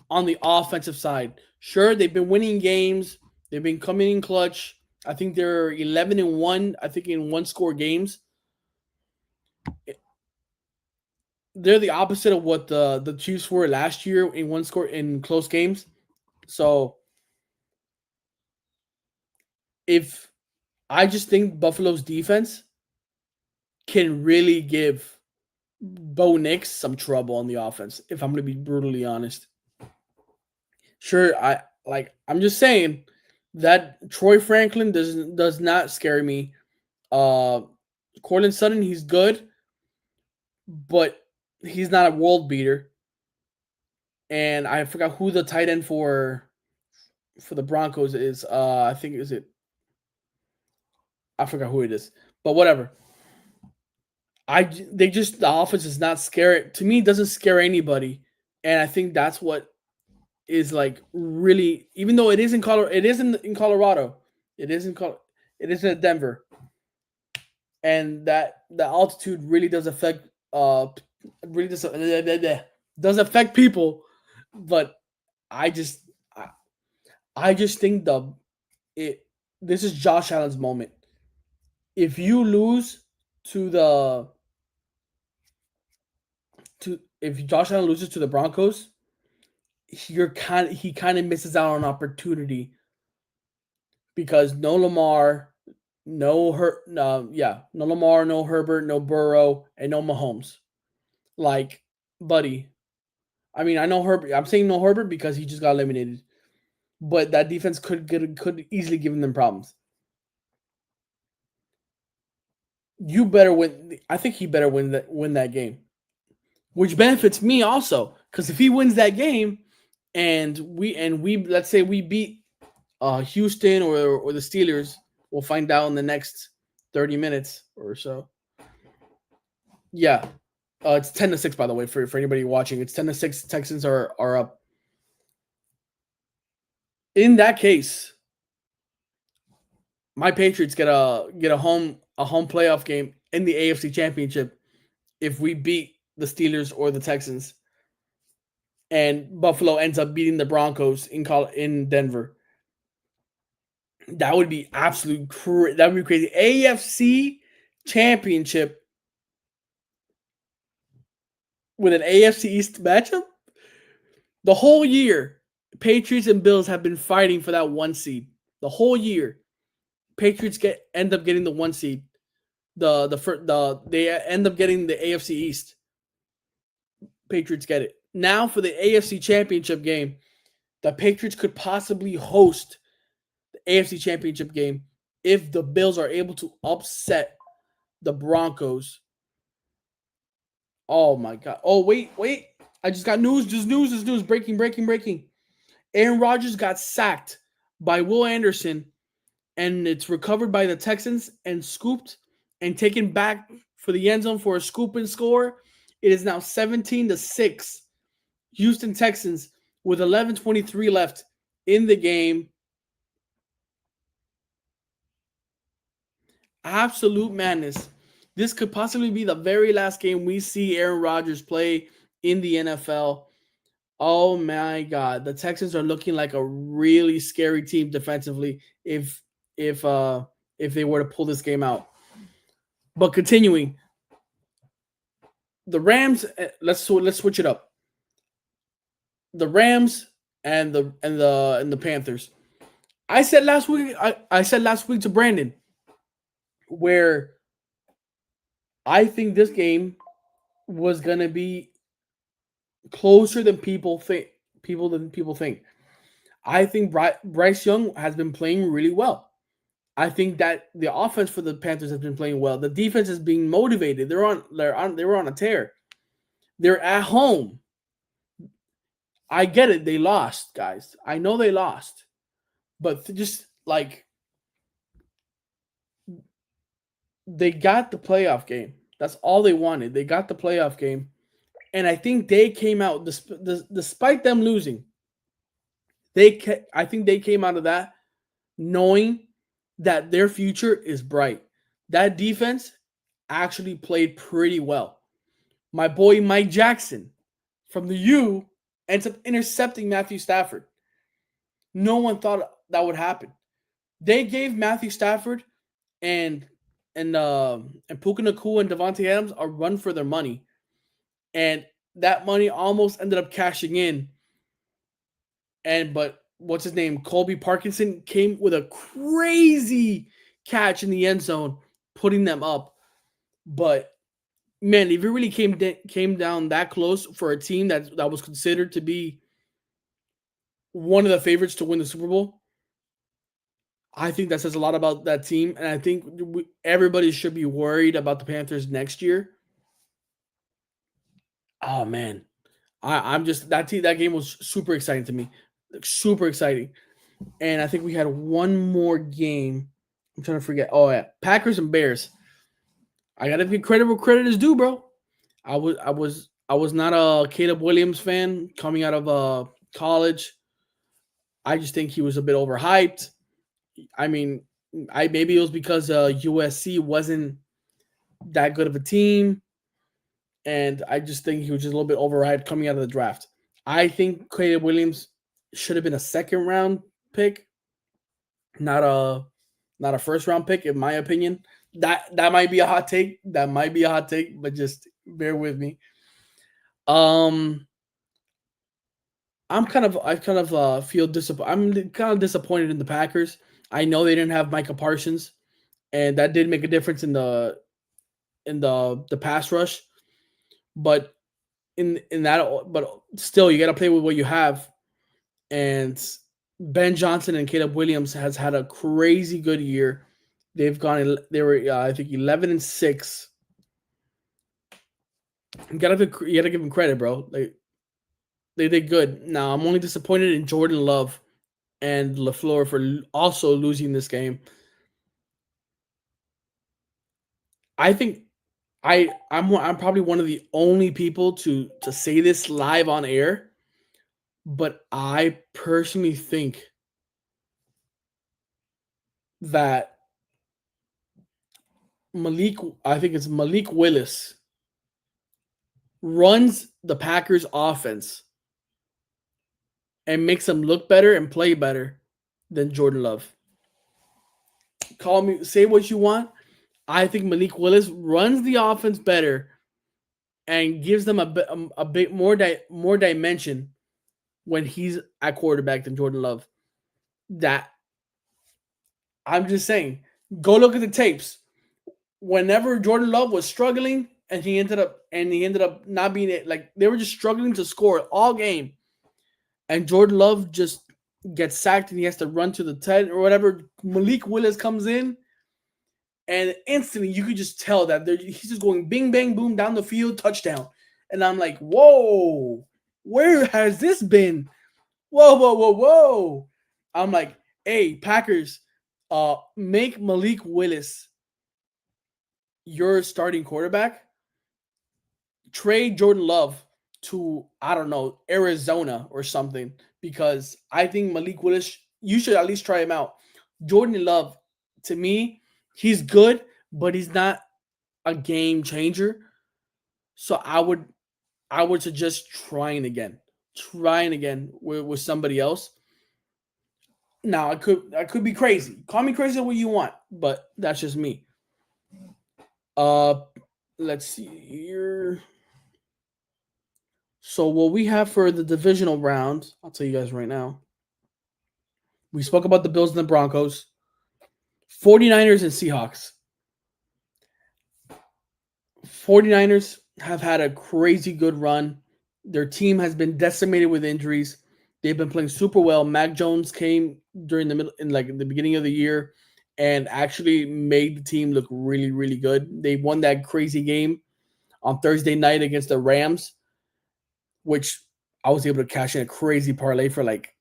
on the offensive side. Sure, they've been winning games. They've been coming in clutch. I think they're 11-1. I think in one score games, they're the opposite of what the Chiefs were last year in one score in close games. So if I just think Buffalo's defense can really give Bo Nix some trouble on the offense. If I'm going to be brutally honest, sure, I'm just saying that Troy Franklin does not scare me. Uh, Cortland Sutton, he's good, but he's not a world beater. And I forgot who the tight end for the Broncos is. I think is it. I forgot who it is, but whatever. They just the offense is not scary to me. It doesn't scare anybody, and I think that's what is like really. Even though it is in Colorado, it is in Colorado. It is in it is in Denver, and that the altitude really does affect really does affect people. But I just I, I just think it this is Josh Allen's moment. If you lose to the to if Josh Allen loses to the Broncos, he kind of misses out on an opportunity because no Lamar, no Lamar, no Herbert, no Burrow, and no Mahomes. Like, buddy, I mean, I know Herbert. I'm saying no Herbert because he just got eliminated, but that defense could easily give them problems. You better win. I think he better win that game, which benefits me also because if he wins that game, and we let's say we beat Houston or the Steelers, we'll find out in the next 30 minutes or so. Yeah, it's 10-6 by the way for anybody watching. It's 10-6. Texans are up. In that case, my Patriots get a home playoff game in the AFC Championship if we beat the Steelers or the Texans, and Buffalo ends up beating the Broncos in Denver. That would be that would be crazy. AFC Championship with an AFC East matchup. The whole year, Patriots and Bills have been fighting for that one seed. The whole year, Patriots end up getting the one seed. They end up getting the AFC East. Patriots get it. Now for the AFC Championship game, the Patriots could possibly host the AFC Championship game if the Bills are able to upset the Broncos. Oh my God. Oh, wait. I just got news. Just news. Breaking. Aaron Rodgers got sacked by Will Anderson, and it's recovered by the Texans and scooped and taken back for the end zone for a scoop and score. It is now 17-6. Houston Texans with 11:23 left in the game. Absolute madness. This could possibly be the very last game we see Aaron Rodgers play in the NFL. Oh my God, the Texans are looking like a really scary team defensively if they were to pull this game out. But continuing, the Rams. Let's switch it up. The Rams and the Panthers. I said last week. I said last week to Brandon where I think this game was gonna be closer than people think. People think. I think Bryce Young has been playing really well. I think that the offense for the Panthers has been playing well. The defense is being motivated. They were on a tear. They're at home. I get it. They lost, guys. I know they lost, but just like they got the playoff game. That's all they wanted. They got the playoff game, and I think they came out despite them losing. I think they came out of that knowing that their future is bright. That defense actually played pretty well. My boy Mike Jackson from the U ends up intercepting Matthew Stafford. No one thought that would happen. They gave Matthew Stafford and and Puka Nakua and Devontae Adams a run for their money, and that money almost ended up cashing in. And but what's his name? Colby Parkinson came with a crazy catch in the end zone, putting them up. But man, if it really came down that close for a team that was considered to be one of the favorites to win the Super Bowl, I think that says a lot about that team, and I think everybody should be worried about the Panthers next year. Oh man, I'm just that game was super exciting to me, like, super exciting. And I think we had one more game. I'm trying to forget. Oh yeah, Packers and Bears. I gotta give credit where credit is due, bro. I was not a Caleb Williams fan coming out of college. I just think he was a bit overhyped. I mean, I maybe it was because USC wasn't that good of a team, and I just think he was just a little bit overhyped coming out of the draft. I think Caleb Williams should have been a second round pick, not a first round pick, in my opinion. That might be a hot take. That might be a hot take, but just bear with me. Um, I kind of feel disappointed. I'm kind of disappointed in the Packers. I know they didn't have Micah Parsons, and that did make a difference in the pass rush. But in that, but still, you got to play with what you have. And Ben Johnson and Caleb Williams has had a crazy good year. They've gone. They were I think 11-6. You gotta give them credit, bro. They did good. Now I'm only disappointed in Jordan Love and LaFleur for also losing this game. I think I'm probably one of the only people to say this live on air, but I personally think that I think it's Malik Willis runs the Packers offense and makes them look better and play better than Jordan Love. Call me, say what you want. I think Malik Willis runs the offense better and gives them a bit more dimension when he's at quarterback than Jordan Love. That I'm just saying. Go look at the tapes. Whenever Jordan Love was struggling and he ended up not being it, like they were just struggling to score all game, and Jordan Love just gets sacked and he has to run to the 10 or whatever. Malik Willis comes in and instantly you could just tell that he's just going bing bang boom down the field, touchdown. And I'm like, whoa, where has this been? Whoa, whoa, whoa, whoa. I'm like, hey, Packers, make Malik Willis your starting quarterback. Trade Jordan Love to, I don't know, Arizona or something, because I think Malik Willis, you should at least try him out. Jordan Love, to me, he's good, but he's not a game changer. So I would suggest trying again with somebody else. Now I could be crazy. Call me crazy what you want, but that's just me. Uh, let's see here. So what we have for the divisional round, I'll tell you guys right now. We spoke about the Bills and the Broncos, 49ers and Seahawks. 49ers have had a crazy good run. Their team has been decimated with injuries. They've been playing super well. Mac Jones came during the middle in like the beginning of the year and actually made the team look really, really good. They won that crazy game on Thursday night against the Rams, which I was able to cash in a crazy parlay for like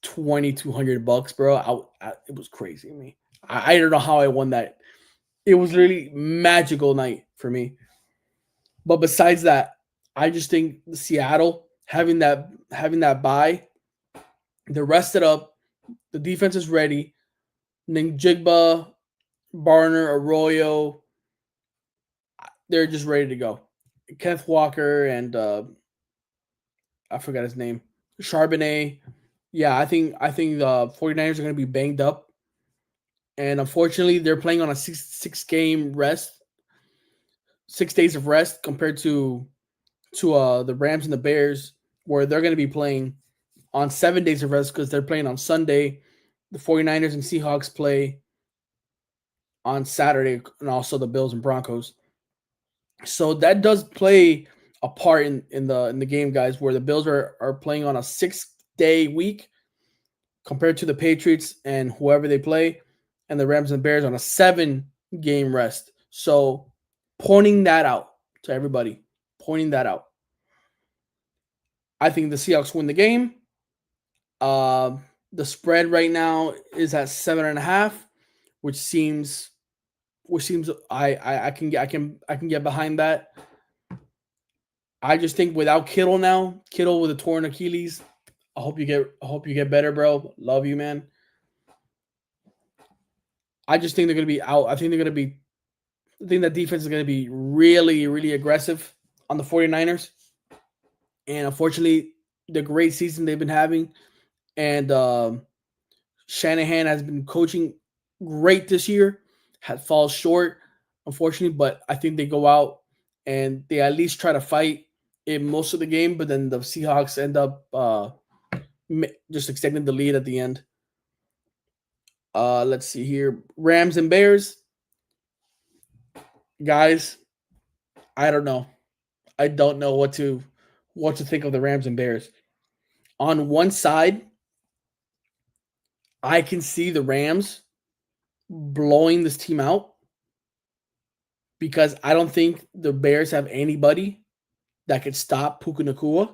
$2,200, bro. It was crazy to me. I don't know how I won that. It was really magical night for me. But besides that, I just think Seattle having that bye, they're rested up. The defense is ready. Ninjigba, Barner, Arroyo, they're just ready to go. Kenneth Walker and I forgot his name. Charbonnet. Yeah, I think the 49ers are going to be banged up. and unfortunately, they're playing on a six game rest, 6 days of rest compared to the Rams and the Bears, where they're going to be playing on 7 days of rest because they're playing on Sunday. The 49ers and Seahawks play on Saturday, and also the Bills and Broncos. So that does play a part in the game, guys, where the Bills are playing on a 6 day week compared to the Patriots and whoever they play, and the Rams and Bears on a 7 game rest. So pointing that out to everybody, pointing that out. I think the Seahawks win the game. Uh, the spread right now is at 7.5, which seems I can get behind that. I just think without Kittle now, Kittle with a torn Achilles. I hope you get better, bro. Love you, man. I just think they're gonna be out. I think that defense is gonna be really, really aggressive on the 49ers. And unfortunately, the great season they've been having, and Shanahan has been coaching great this year, had falls short, unfortunately, but I think they go out and they at least try to fight in most of the game, but then the Seahawks end up just extending the lead at the end. Let's see here. Rams and Bears. Guys, I don't know. I don't know what to think of the Rams and Bears. On one side, I can see the Rams blowing this team out because I don't think the Bears have anybody that could stop Puka Nakua.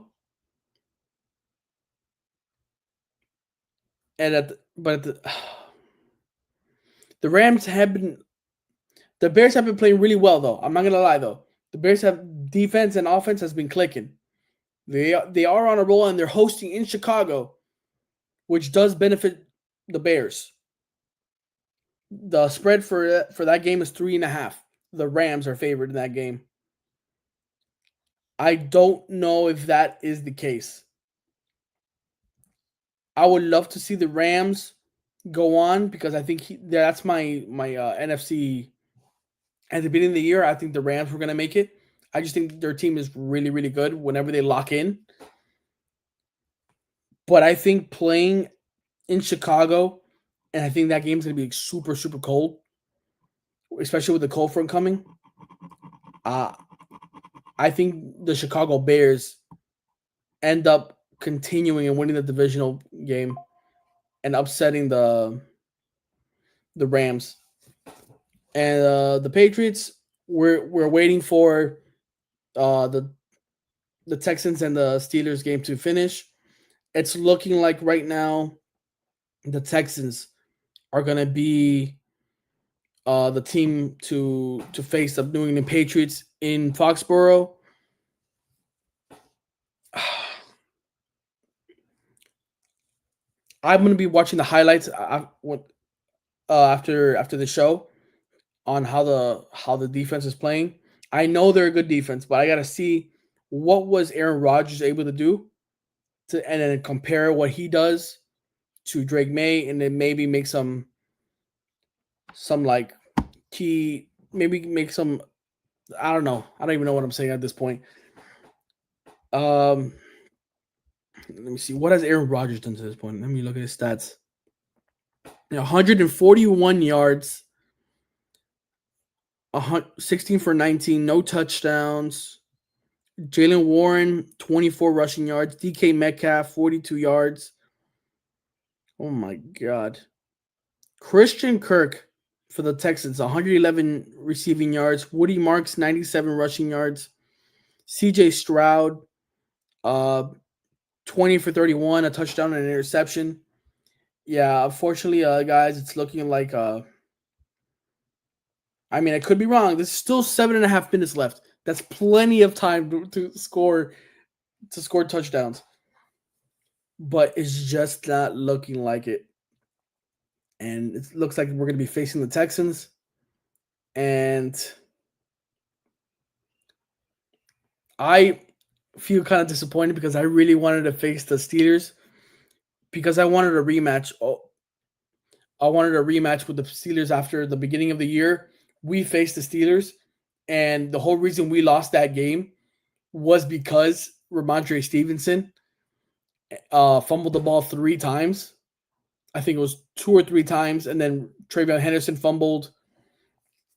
And the Rams have been the Bears have been playing really well though. I'm not gonna lie though. The Bears have defense and offense has been clicking. They are on a roll and they're hosting in Chicago, which does benefit the Bears. The spread for that game is 3.5. The Rams are favored in that game. I don't know if that is the case. I would love to see the Rams go on because I think that's my NFC at the beginning of the year. I think the Rams were going to make it. I just think their team is really, really good whenever they lock in. But I think playing in Chicago, and I think that game's going to be super, super cold, especially with the cold front coming. Uh, I think the Chicago Bears end up continuing and winning the divisional game and upsetting the Rams. And the Patriots, we're waiting for the Texans and the Steelers game to finish. It's looking like right now the Texans are going to be the team to face the New England Patriots in Foxborough. I'm going to be watching the highlights after the show on how the defense is playing. I know they're a good defense, but I got to see what was Aaron Rodgers able to do and then compare what he does to Drake May, and then maybe make some like key, maybe make some. I don't know. I don't even know what I'm saying at this point. Um, Let me see. What has Aaron Rodgers done to this point? Let me look at his stats. 141 yards, 16 for 19, no touchdowns. Jalen Warren, 24 rushing yards. DK Metcalf, 42 yards. Oh my God. Christian Kirk for the Texans, 111 receiving yards. Woody Marks, 97 rushing yards. CJ Stroud, uh, 20 for 31, a touchdown and an interception. Yeah, unfortunately, guys, it's looking like I mean, I could be wrong. There's still 7.5 minutes left. That's plenty of time to score touchdowns. But it's just not looking like it. And it looks like we're gonna be facing the Texans. And I feel kind of disappointed because I really wanted to face the Steelers because I wanted a rematch I wanted a rematch with the Steelers after the beginning of the year. We faced the Steelers, and the whole reason we lost that game was because Ramondre Stevenson fumbled the ball 3 times. I think it was 2 or 3 times, and then Travion Henderson fumbled,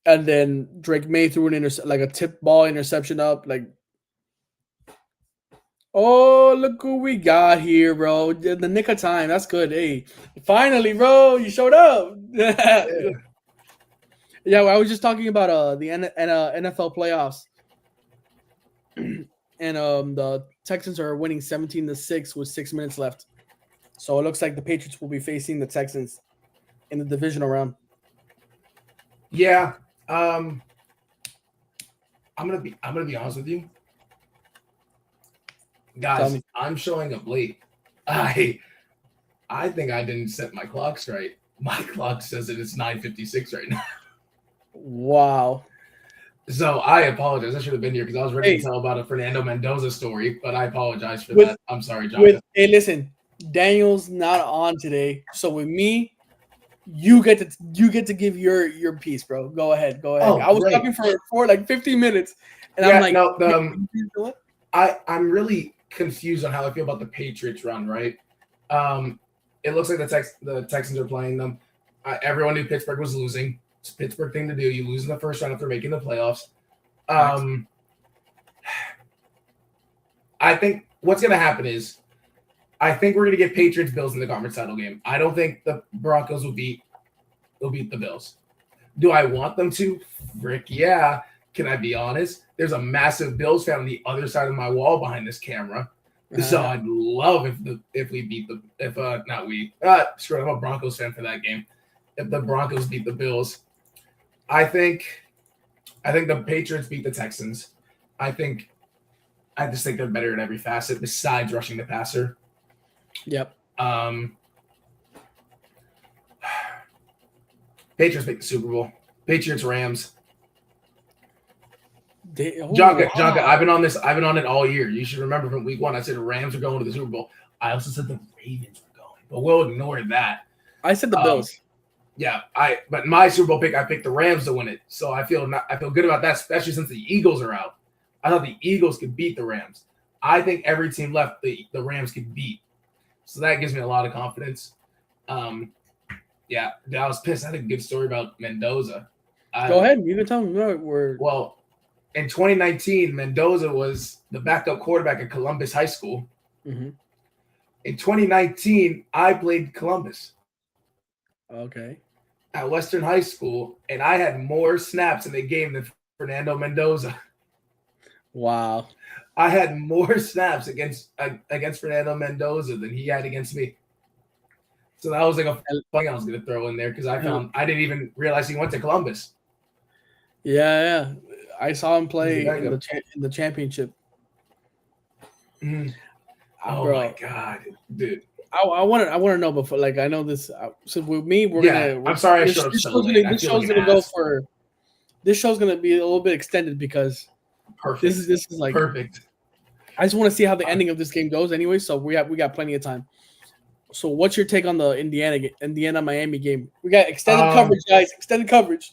and then Drake May threw like a tip ball interception up. Like, oh, look who we got here, bro! The nick of time. That's good. Hey, finally, bro, you showed up. Yeah, well, I was just talking about the NFL playoffs, and the Texans are winning 17-6 with 6 minutes left. So it looks like the Patriots will be facing the Texans in the divisional round. Yeah. I'm gonna be honest with you. Guys, I'm showing up late. I think I didn't set my clock straight. My clock says that it's 9:56 right now. Wow. So I apologize. I should have been here because I was ready to tell about a Fernando Mendoza story, but I apologize for that. I'm sorry, Jonathan. Hey, listen, Daniel's not on today, so with me, you get to give your piece, bro. Go ahead. Oh, I was talking for like 15 minutes, and yeah, I'm like, no, I'm really confused on how I feel about the Patriots run. Right? It looks like the Texans are playing them. Everyone knew Pittsburgh was losing. It's a Pittsburgh thing to do. You lose in the first round after making the playoffs. I think what's going to happen is I think we're going to get Patriots-Bills in the conference title game. I don't think the Broncos will beat the Bills. Do I want them to? Frick, yeah. Can I be honest? There's a massive Bills fan on the other side of my wall behind this camera. So I'd love if we beat screw it, I'm a Broncos fan for that game. If the Broncos beat the Bills, I think the Patriots beat the Texans. I just think they're better in every facet besides rushing the passer. Yep. Patriots make the Super Bowl. Patriots Rams. Jonka, I've been on it all year. You should remember from week 1, I said the Rams are going to the Super Bowl. I also said the Ravens were going, but we'll ignore that. I said the Bills. Yeah, but my Super Bowl pick, I picked the Rams to win it. So I feel good about that, especially since the Eagles are out. I thought the Eagles could beat the Rams. I think every team left the Rams could beat. So that gives me a lot of confidence. Yeah, I was pissed. I had a good story about Mendoza. Go ahead. You can tell me. Well, in 2019, Mendoza was the backup quarterback at Columbus High School. Mm-hmm. In 2019, I played Columbus. Okay. At Western High School, and I had more snaps in the game than Fernando Mendoza. Wow. I had more snaps against Fernando Mendoza than he had against me. So that was like a thing I was going to throw in there because I didn't even realize he went to Columbus. Yeah. I saw him play in the championship. Mm-hmm. Oh my God, dude! I want to know before. Like I know this. So with me, I'm sorry. I showed up so late. This show's gonna be a little bit extended because perfect. This is like perfect. I just want to see how the ending of this game goes. Anyway, so we got plenty of time. So what's your take on the Indiana Miami game? We got extended coverage, guys. Extended coverage.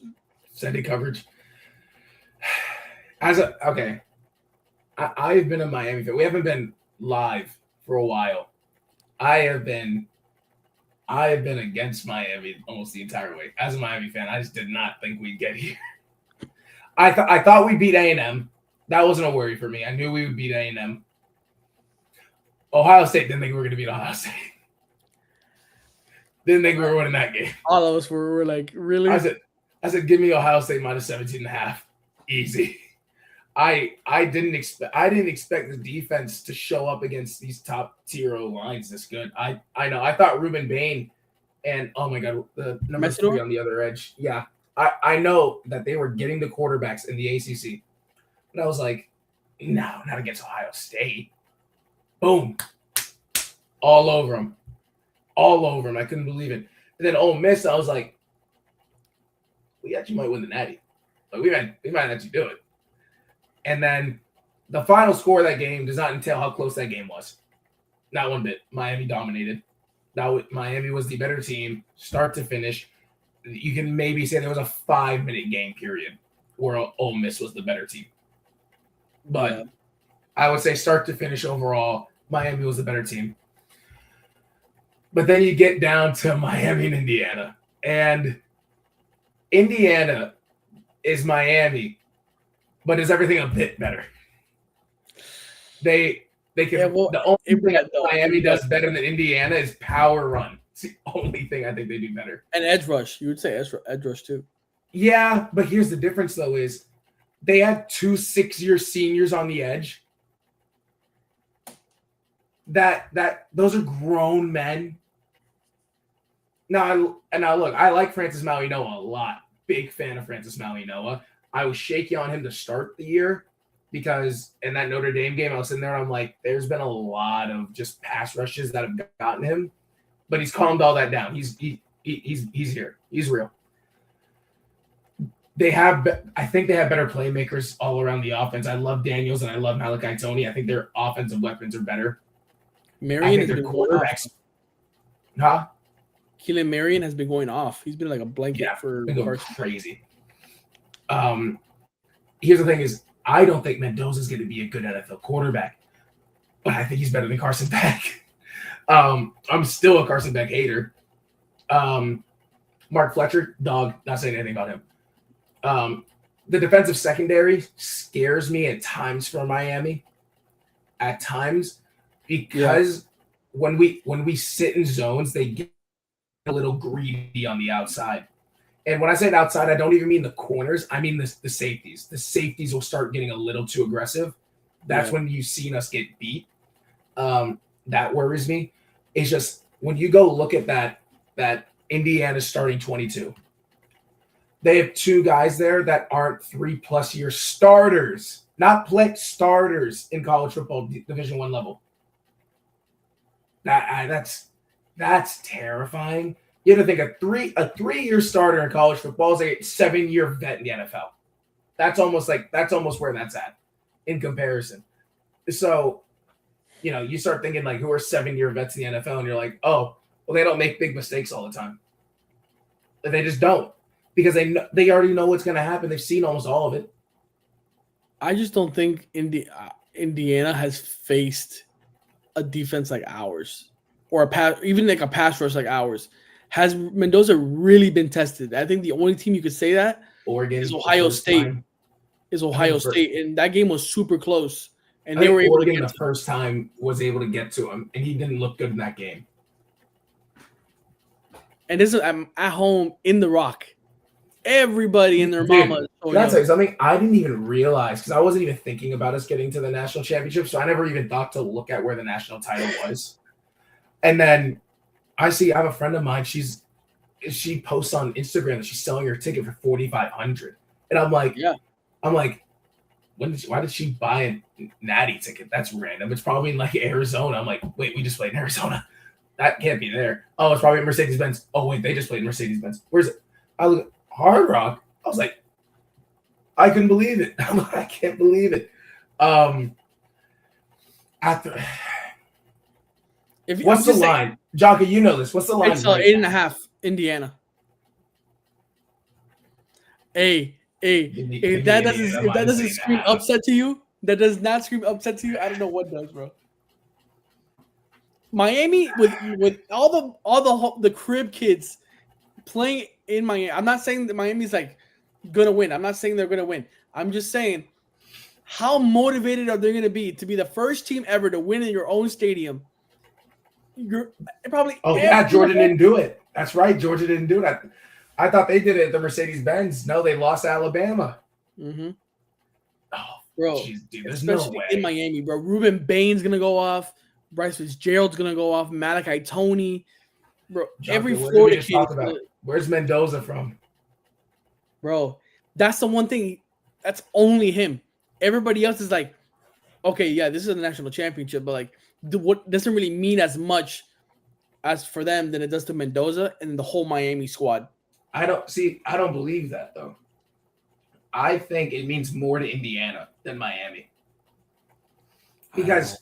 Okay. I've been a Miami fan. We haven't been live for a while. I have been against Miami almost the entire way. As a Miami fan, I just did not think we'd get here. I thought we beat A&M. That wasn't a worry for me. I knew we would beat A&M. Ohio State didn't think we were going to beat Ohio State. Didn't think we were winning that game. All of us were like, really? I said, give me Ohio State minus 17.5. Easy. I didn't expect the defense to show up against these top tier lines this good. I know. I thought Ruben Bain and oh my God, the number 3 on the other edge. Yeah. I know that they were getting the quarterbacks in the ACC. But I was like, no, not against Ohio State. Boom. All over them. I couldn't believe it. And then Ole Miss, I was like, we actually might win the Natty. Like we might actually do it. And then the final score of that game does not entail how close that game was. Not one bit. Miami dominated. Miami was the better team, start to finish. You can maybe say there was a 5-minute game period where Ole Miss was the better team. But I would say start to finish overall, Miami was the better team. But then you get down to Miami and Indiana. And Indiana is Miami, but is everything a bit better? They can. The only thing that Miami does better than Indiana is power run. It's the only thing I think they do better. And edge rush. You would say edge rush too. Yeah, but here's the difference though: is they had 2 6-year seniors on the edge. That those are grown men. Now look, I like Francis Mauigoa a lot. Big fan of Francis Mauigoa. I was shaky on him to start the year because in that Notre Dame game, I was sitting there and I'm like, there's been a lot of just pass rushes that have gotten him, but he's calmed all that down. He's here. He's real. I think they have better playmakers all around the offense. I love Daniels and I love Malachi Tony. I think their offensive weapons are better. Marion is their quarterbacks. Huh? Keelan Marion has been going off. He's been like a blanket for crazy. Here's the thing: is I don't think Mendoza is going to be a good NFL quarterback, but I think he's better than Carson Beck. I'm still a Carson Beck hater. Mark Fletcher, dog. Not saying anything about him. The defensive secondary scares me at times for Miami. At times, because when we sit in zones, they get a little greedy on the outside. And when I say outside, I don't even mean the corners. I mean the safeties. The safeties will start getting a little too aggressive. That's when you've seen us get beat. That worries me. It's just when you go look at that Indiana starting 22, they have 2 guys there that aren't 3+ year starters, not play starters in college football Division I level. That's terrifying. You have to think a 3-year starter in college football is a 7-year vet in the NFL. That's almost where that's at in comparison. So, you start thinking like who are 7-year vets in the NFL, and you're like, oh, well, they don't make big mistakes all the time. They just don't because they already know what's going to happen. They've seen almost all of it. I just don't think Indiana has faced a defense like ours, or even like a pass rush like ours. Has Mendoza really been tested? I think the only team you could say that Oregon is Ohio State. And that game was super close. And they were able to get the first time was able to get to him, and he didn't look good in that game. And this is at home in the Rock. Everybody and their mama. Can I tell you something? I didn't even realize because I wasn't even thinking about us getting to the national championship, so I never even thought to look at where the national title was. And then I have a friend of mine. She posts on Instagram that she's selling her ticket for $4,500, and I'm like, why did she buy a Natty ticket? That's random. It's probably in like Arizona. I'm like, wait, we just played in Arizona. That can't be there. Oh, it's probably Mercedes-Benz. Oh, wait, they just played Mercedes-Benz. Where's it? I look at Hard Rock. I was like, I couldn't believe it. I'm like, I can't believe it. What's the line? Jocka, you know this. What's the line? It's 8.5, Indiana. If that doesn't scream upset to you, that does not scream upset to you, I don't know what does, bro. Miami with all the crib kids playing in Miami. I'm not saying that Miami's like gonna win. I'm not saying they're gonna win. I'm just saying how motivated are they gonna be to be the first team ever to win in your own stadium? You're probably. Oh yeah, Georgia didn't do it. That's right, Georgia didn't do it. I thought they did it at the Mercedes-Benz. No, they lost to Alabama. Mm-hmm. Oh, bro, geez, dude, there's especially no way. in Miami, bro. Ruben Bain's gonna go off. Bryce Fitzgerald's gonna go off. Malachi Tony, bro. Every Florida kid. Where's Mendoza from? Bro, that's the one thing. That's only him. Everybody else is like, okay, yeah, this is a national championship, but like, what doesn't really mean as much as for them than it does to Mendoza and the whole Miami squad. I don't believe that though. I think it means more to Indiana than Miami. Because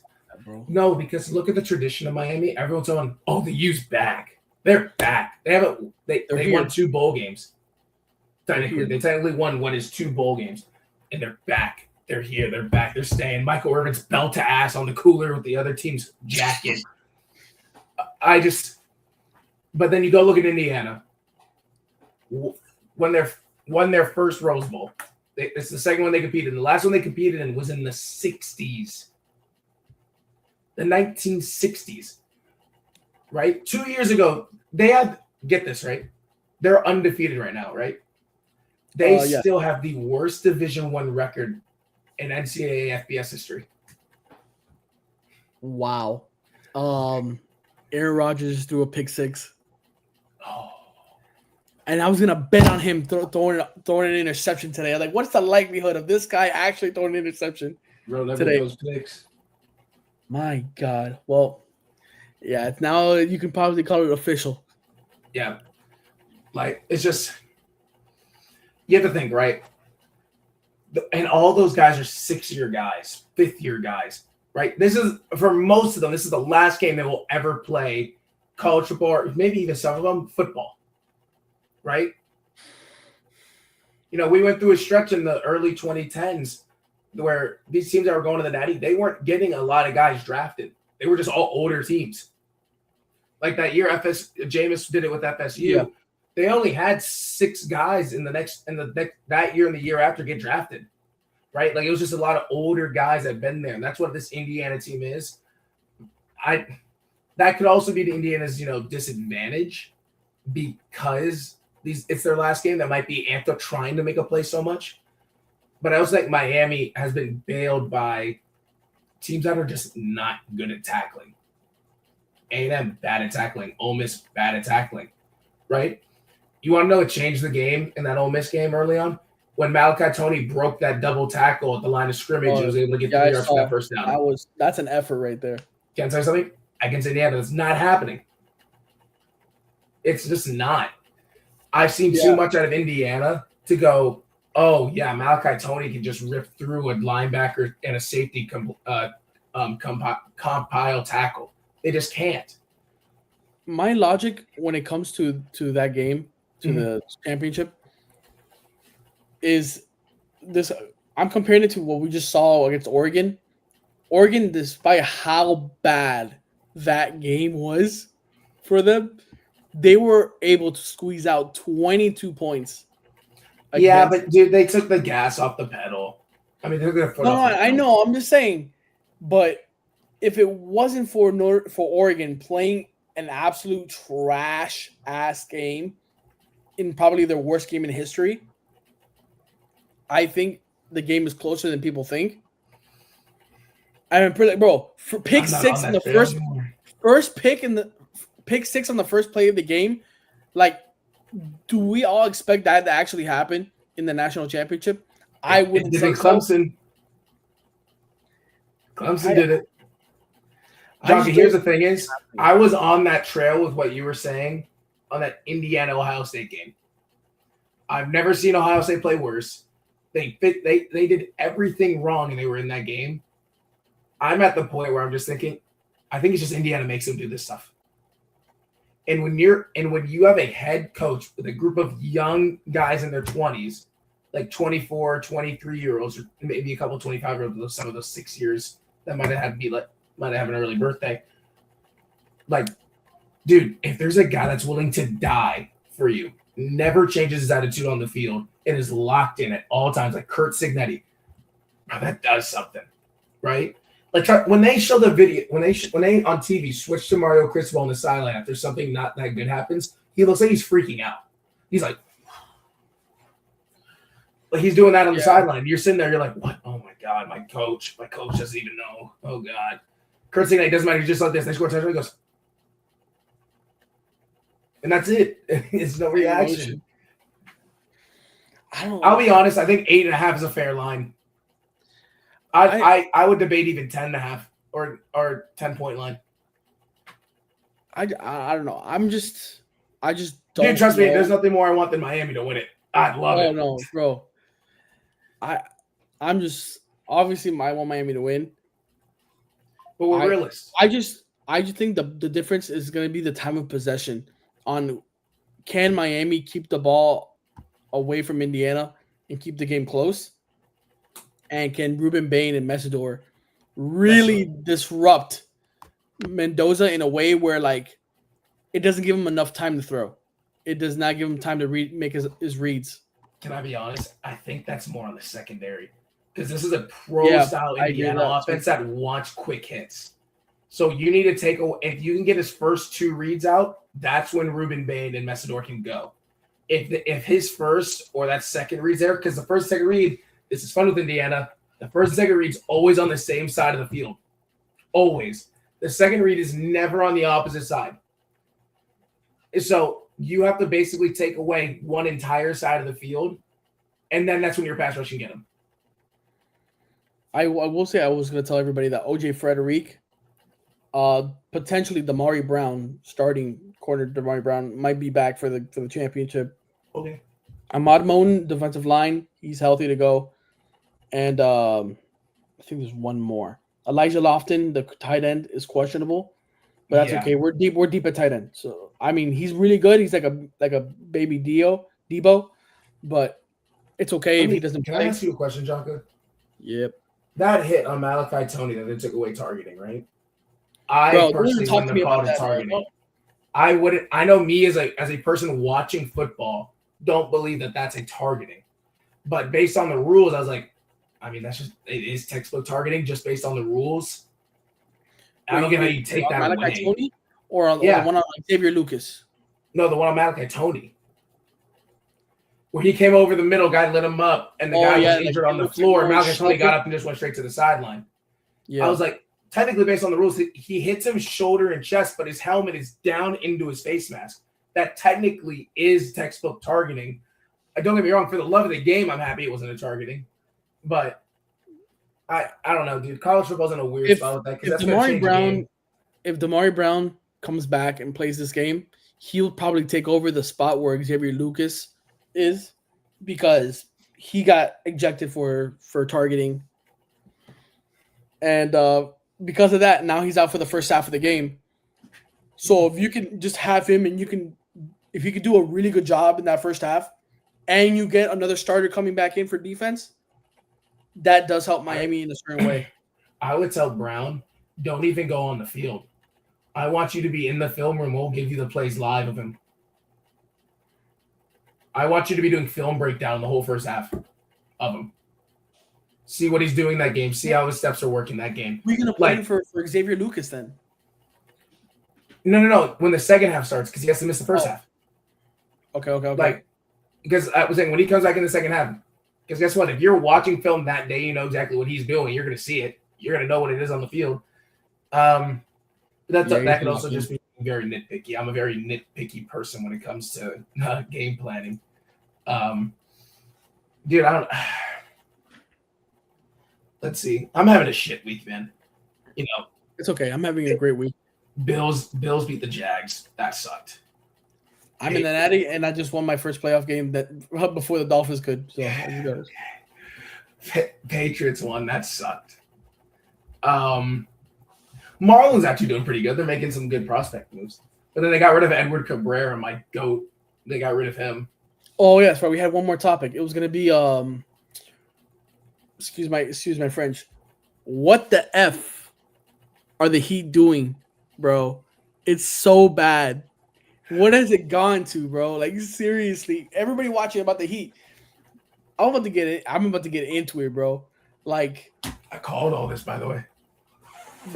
bro. No, because look at the tradition of Miami. Everyone's on, oh, the U's back. They're back. They haven't. They won 2 bowl games. Technically, they technically won what is 2 bowl games, and they're back. They're here. They're back. They're staying. Michael Irvin's belt to ass on the cooler with the other team's jacket. But then you go look at Indiana. When they won their first Rose Bowl, it's the second one they competed in. The last one they competed in was in the 60s. The 1960s, right? 2 years ago, they had, get this, right? They're undefeated right now, right? They still have the worst Division I record in NCAA FBS history. Wow. Aaron Rodgers threw a pick 6. Oh. And I was going to bet on him throwing an interception today. I'm like, what's the likelihood of this guy actually throwing an interception today? Those picks. My God. Well, yeah, now you can probably call it official. Yeah. Like, it's just, you have to think, right? And all those guys are 6-year guys, 5th-year guys, right? This is, for most of them, this is the last game they will ever play college football, or maybe even some of them, football, right? You know, we went through a stretch in the early 2010s where these teams that were going to the Natty, they weren't getting a lot of guys drafted. They were just all older teams. Like that year, Jameis did it with FSU. Yeah. They only had 6 guys that year and the year after get drafted, right? Like it was just a lot of older guys that had been there, and that's what this Indiana team is. That could also be the Indiana's disadvantage because it's their last game that might be amped up trying to make a play so much. But I also think Miami has been bailed by teams that are just not good at tackling. A&M, bad at tackling. Ole Miss, bad at tackling, right? You want to know what changed the game in that Ole Miss game early on? When Malachi Tony broke that double tackle at the line of scrimmage and was able to get 3 yards for that first down. That's an effort right there. Can I tell you something? Against Indiana, it's not happening. It's just not. I've seen too much out of Indiana to go, oh, yeah, Malachi Tony can just rip through a linebacker and a safety compile tackle. They just can't. My logic when it comes to that game, to the championship, is this. I'm comparing it to what we just saw against Oregon. Oregon, despite how bad that game was for them, they were able to squeeze out 22 points. Yeah, but dude, they took the gas off the pedal. I mean, they're going to put off. I know. I'm just saying. But if it wasn't for Oregon playing an absolute trash ass game in probably their worst game in history, I think the game is closer than people think. I mean, bro, for pick 6 in the first pick in the pick 6 on the first play of the game, like, do we all expect that to actually happen in the national championship? I wouldn't say Clemson. Clemson did it. Johnny, here's the thing is, I was on that trail with what you were saying on that Indiana-Ohio State game. I've never seen Ohio State play worse. They did everything wrong and they were in that game. I'm at the point where I'm just thinking, I think it's just Indiana makes them do this stuff. And when you have a head coach with a group of young guys in their 20s, like 24, 23-year-olds, or maybe a couple 25-year-olds, some of those 6 years that might have an early birthday. Like, dude, if there's a guy that's willing to die for you, never changes his attitude on the field, and is locked in at all times, like Kurt Signetti, bro, that does something, right? Like when they show the video, when they on TV switch to Mario Cristobal on the sideline after something not that good happens, he looks like he's freaking out. He's like he's doing that on the sideline. You're sitting there, you're like, what? Oh my God, my coach doesn't even know. Oh God. Kurt Signetti doesn't matter. He's just like this. They score a touchdown. He goes, and that's it. It's no reaction. I'll be honest. I think 8.5 is a fair line. I would debate even 10.5 or 10-point line. I don't know. I just don't. Dude, trust me. There's nothing more I want than Miami to win it. I'd love it. Oh no, bro. I'm just obviously I want Miami to win. But we're realists. I just think the difference is going to be the time of possession on can Miami keep the ball away from Indiana and keep the game close, and can Ruben Bain and Messidor really disrupt Mendoza in a way where like it doesn't give him enough time to throw. It does not give him time to make his reads. Can I be honest? I think that's more on the secondary because this is a pro-style Indiana offense that wants quick hits. So you need to take – if you can get his first 2 reads out, that's when Ruben Bain and Messidor can go. If his first or that second read's there, because the first and second read, this is fun with Indiana, the first and second read's always on the same side of the field. Always. The second read is never on the opposite side. So you have to basically take away one entire side of the field, and then that's when your pass rush can get him. I will say I was going to tell everybody that O.J. Frederick, potentially Damari Brown, starting corner Damari Brown, might be back for the championship. Okay. Ahmad Moan, defensive line, he's healthy to go. And I think there's one more. Elijah Lofton, the tight end, is questionable. But that's okay. We're deep at tight end. So I mean, he's really good. He's like a baby Debo, but it's okay if he doesn't play. Can I ask you a question, Jocko? Yep. That hit on Malachi Tony that they took away targeting, right? I personally wouldn't have called it targeting. I wouldn't. I know me as a person watching football don't believe that that's a targeting, but based on the rules, I was like, I mean, it is textbook targeting just based on the rules. I don't get how you take that away. Tony or the one on Xavier Lucas? No, the one on Malachi Tony. Where he came over the middle, guy lit him up, and the guy was injured on the floor. Malachi Tony got up and just went straight to the sideline. Yeah. I was like, technically, based on the rules, he hits him shoulder and chest, but his helmet is down into his face mask. That technically is textbook targeting. Don't get me wrong, for the love of the game, I'm happy it wasn't a targeting. But I don't know, dude. College football's in a weird spot with that. If Damari Brown comes back and plays this game, he'll probably take over the spot where Xavier Lucas is because he got ejected for targeting. And because of that, now he's out for the first half of the game. So if you can just have him and if you could do a really good job in that first half and you get another starter coming back in for defense, that does help Miami in a certain way. I would tell Brown, don't even go on the field. I want you to be in the film room. We'll give you the plays live of him. I want you to be doing film breakdown the whole first half of him. See what he's doing that game. See how his steps are working that game. We're going to play for Xavier Lucas then. No. When the second half starts, because he has to miss the first half. Okay. Because I was saying, when he comes back in the second half, because guess what? If you're watching film that day, you know exactly what he's doing. You're going to see it. You're going to know what it is on the field. That can also just be very nitpicky. I'm a very nitpicky person when it comes to game planning. Dude, I don't. Let's see. I'm having a shit week, man. You know, it's okay. I'm having a great week. Bills beat the Jags. That sucked. I'm in the Natty, and I just won my first playoff game before the Dolphins could. So Patriots won. That sucked. Marlins actually doing pretty good. They're making some good prospect moves. But then they got rid of Edward Cabrera, my GOAT. They got rid of him. Oh, yes, right. We had one more topic. It was going to be excuse my French. What the F are the Heat doing, bro? It's so bad. What has it gone to, bro? Like, seriously, everybody watching about the Heat. I'm about to get into it, bro. Like, I called all this, by the way.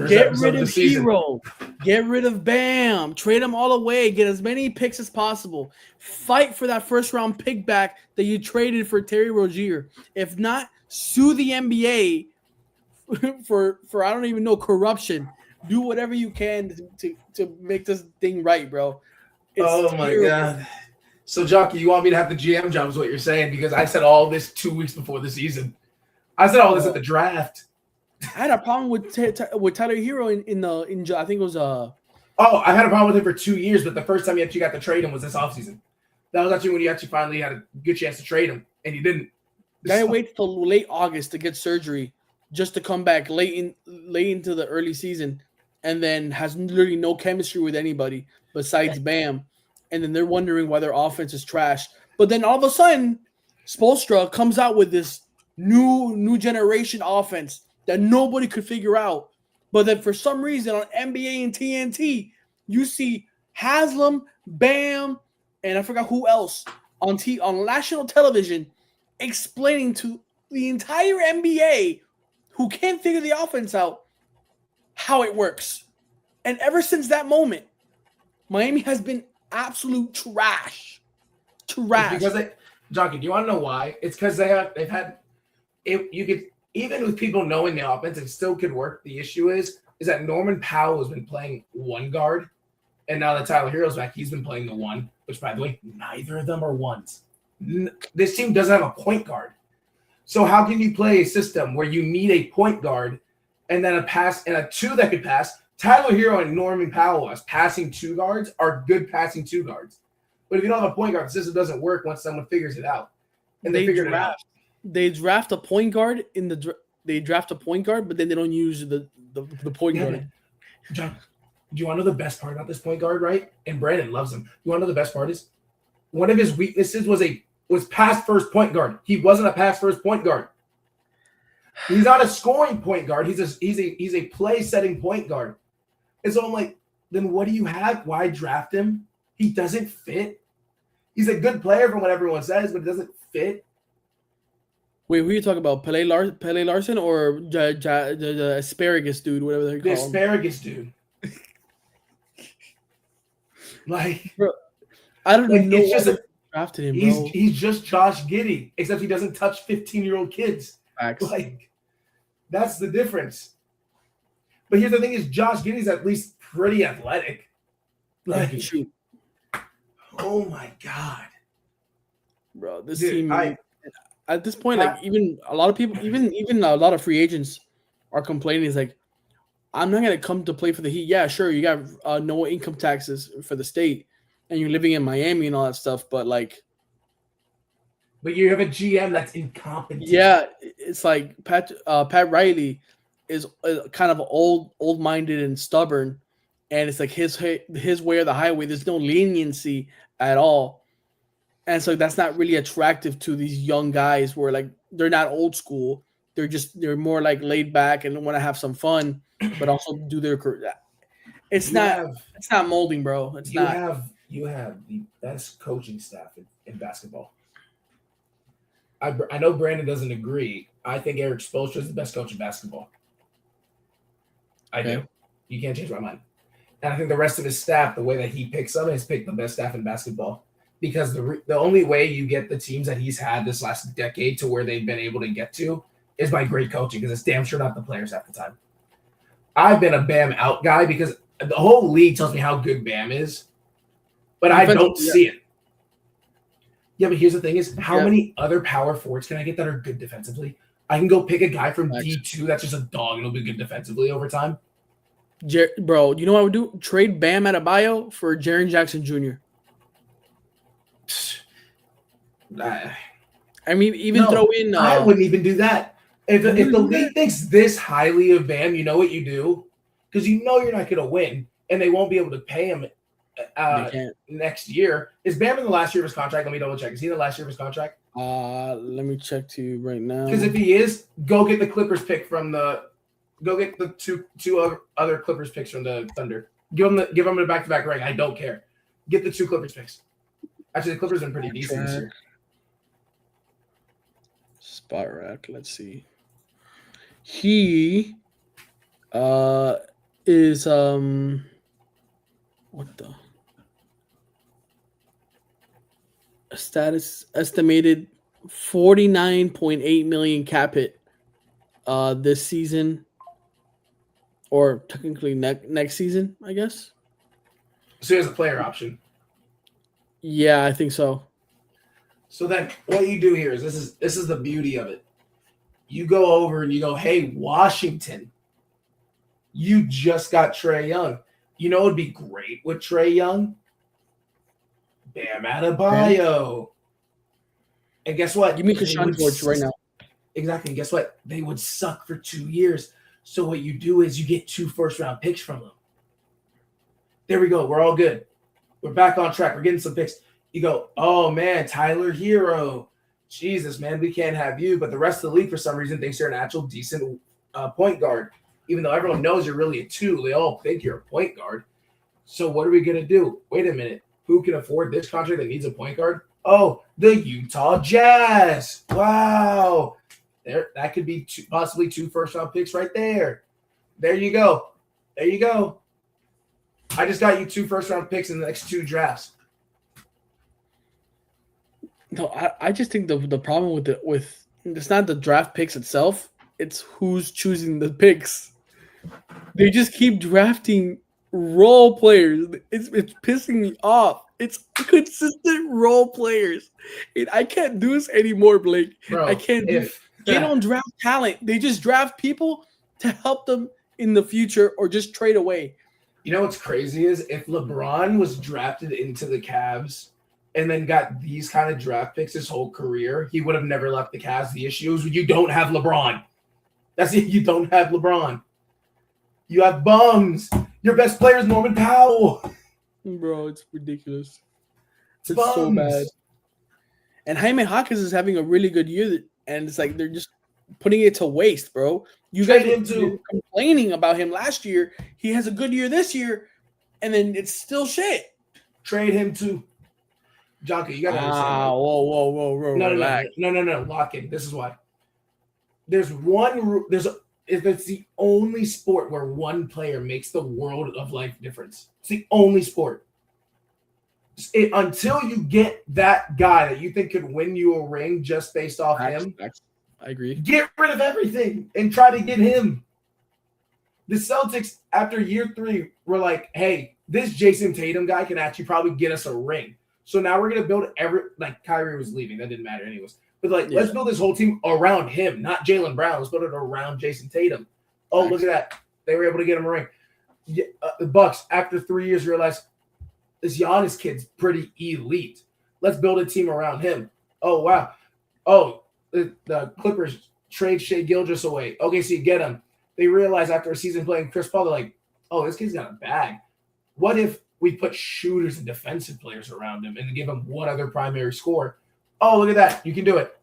Get rid of Hero. Get rid of Bam. Trade them all away. Get as many picks as possible. Fight for that first round pick back that you traded for Terry Rozier. If not, sue the NBA for I don't even know, corruption. Do whatever you can to make this thing right, bro. It's my God. So, Jockey, you want me to have the GM job is what you're saying, because I said all this 2 weeks before the season. I said all this at the draft. I had a problem with Tyler Hero in I think it was I had a problem with him for 2 years, but the first time you actually got to trade him was this offseason. That was actually when you actually finally had a good chance to trade him, and you didn't. Guy waits till late August to get surgery just to come back late into the early season, and then has literally no chemistry with anybody besides Bam, and then they're wondering why their offense is trash. But then all of a sudden, Spoelstra comes out with this new generation offense that nobody could figure out. But then for some reason on NBA and TNT, you see Haslam, Bam, and I forgot who else on national television explaining to the entire NBA who can't figure the offense out how it works. And ever since that moment, Miami has been absolute trash. It's because Jockey, do you want to know why? It's because they've had you could, even with people knowing the offense, it still could work. The issue is that Norman Powell has been playing one guard, and now that Tyler Hero's back, he's been playing the one, which, by the way, neither of them are ones. This team doesn't have a point guard. So how can you play a system where you need a point guard and then a pass and a two that could pass? Tyler Hero and Norman Powell as passing two guards are good passing two guards. But if you don't have a point guard, the system doesn't work once someone figures it out. And they figured it out. They draft a point guard they draft a point guard, but then they don't use the point guard. John, do you want to know the best part about this point guard, right? And Brandon loves him. You want to know the best part is one of his weaknesses was pass first point guard. He wasn't a pass first point guard. He's not a scoring point guard. He's a play setting point guard. And so I'm like, then what do you have? Why draft him? He doesn't fit. He's a good player from what everyone says, but it doesn't fit. Wait, who are you talking about? Pele Larson or the asparagus dude, whatever they call him? The asparagus dude. Like, bro, I don't know. It's just drafted him, bro. He's just Josh Giddey, except he doesn't touch 15-year-old kids. Facts. Like, that's the difference. But here's the thing: is Josh Giddey's at least pretty athletic. Like, shoot. Oh my god, bro! This team. At this point, like even a lot of people, even a lot of free agents are complaining. It's like, I'm not gonna come to play for the Heat. Yeah, sure, you got no income taxes for the state, and you're living in Miami and all that stuff. But you have a GM that's incompetent. Yeah, it's like Pat Riley is kind of old-minded and stubborn, and it's like his way or the highway. There's no leniency at all. And so that's not really attractive to these young guys where like they're not old school. They're more like laid back and want to have some fun, but also do their career. It's not molding, bro. You have the best coaching staff in basketball. I know Brandon doesn't agree. I think Eric Spoelstra is the best coach in basketball. I do. You can't change my mind. And I think the rest of his staff, the way that he picks them, has picked the best staff in basketball. Because the only way you get the teams that he's had this last decade to where they've been able to get to is by great coaching, because it's damn sure not the players half the time. I've been a Bam out guy because the whole league tells me how good Bam is, but I don't see it. Yeah, but here's the thing is, how many other power forwards can I get that are good defensively? I can go pick a guy from D2 that's just a dog and he'll be good defensively over time. Bro, you know what I would do? Trade Bam Adebayo for Jaren Jackson Jr. I mean, throw in. I wouldn't even do that. If the league thinks this highly of Bam, you know what you do? Because you know you're not going to win, and they won't be able to pay him next year. Is Bam in the last year of his contract? Let me double check. Is he in the last year of his contract? Let me check to you right now. Because if he is, go get the Clippers pick from the. Go get the two other Clippers picks from the Thunder. Give them a back-to-back ring. I don't care. Get the two Clippers picks. Actually, the Clippers have been pretty decent this year. Spot rack. Let's see. He is what the status estimated $49.8 million cap hit this season, or technically next season, I guess. So he has a player option. Yeah, I think so. So then what you do here is this is the beauty of it. You go over and you go, hey, Washington, you just got Trae Young. You know it would be great with Trae Young? Bam Adebayo. And guess what? Give me Keyshawn George right now. Exactly. And guess what? They would suck for 2 years. So what you do is you get 2 first-round picks from them. There we go. We're all good. We're back on track. We're getting some picks. You go, oh, man, Tyler Hero. Jesus, man, we can't have you. But the rest of the league, for some reason, thinks you're an actual decent point guard. Even though everyone knows you're really a 2. They all think you're a point guard. So what are we going to do? Wait a minute. Who can afford this contract that needs a point guard? Oh, the Utah Jazz. Wow. That could be possibly 2 first-round picks right there. There you go. There you go. I just got you 2 first-round picks in the next 2 drafts. No, I just think the problem with it's not the draft picks itself, it's who's choosing the picks. They just keep drafting role players. It's pissing me off. It's consistent role players. I can't do this anymore, Blake. Bro, I can't do it. They don't draft talent. They just draft people to help them in the future or just trade away. You know what's crazy is if LeBron was drafted into the Cavs and then got these kind of draft picks his whole career, he would have never left the Cavs. The issue is you don't have LeBron. That's it. You don't have LeBron. You have bums. Your best player is Norman Powell. Bro, it's ridiculous. It's so bad. And Jaime Hawkins is having a really good year, and it's like they're just putting it to waste, bro. You guys were complaining about him last year. He has a good year this year, and then it's still shit. Trade him too. Jonka, you got to understand. Whoa. No. Lock in. This is why. If it's the only sport where one player makes the world of life difference. It's the only sport. Until you get that guy that you think could win you a ring just based off him, I agree. Get rid of everything and try to get him. The Celtics, after year 3, were like, hey, this Jason Tatum guy can actually probably get us a ring. So now we're going to build Kyrie was leaving. That didn't matter anyways. But let's build this whole team around him, not Jaylen Brown. Let's build it around Jason Tatum. Oh, look at that. They were able to get him a ring. The Bucks, after 3 years, realized this Giannis kid's pretty elite. Let's build a team around him. Oh, wow. Oh, the Clippers trade Shai Gilgeous away. Okay, so you get him. They realize after a season playing Chris Paul, they're like, oh, this kid's got a bag. What if we put shooters and defensive players around him and give him one other primary scorer? Oh, look at that. You can do it.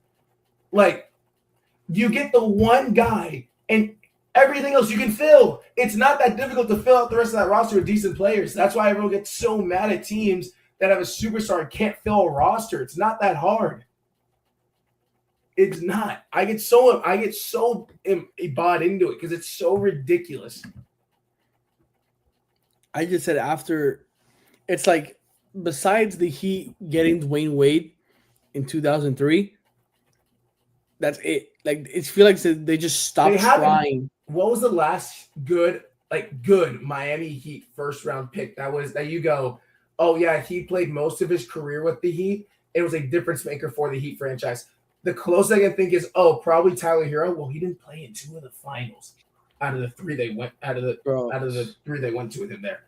You get the one guy and everything else you can fill. It's not that difficult to fill out the rest of that roster with decent players. That's why everyone gets so mad at teams that have a superstar and can't fill a roster. It's not that hard. It's not. I get so bought into it because it's so ridiculous. I just said after, it's like besides the Heat getting Dwayne Wade in 2003, that's it. It feels like they just stopped trying. What was the last good Miami Heat first round pick that you go, oh yeah, he played most of his career with the Heat. It was a difference maker for the Heat franchise. The closest I can think is probably Tyler Hero. Well, he didn't play in 2 of the finals out of the 3 they went out of the 3 they went to with him there.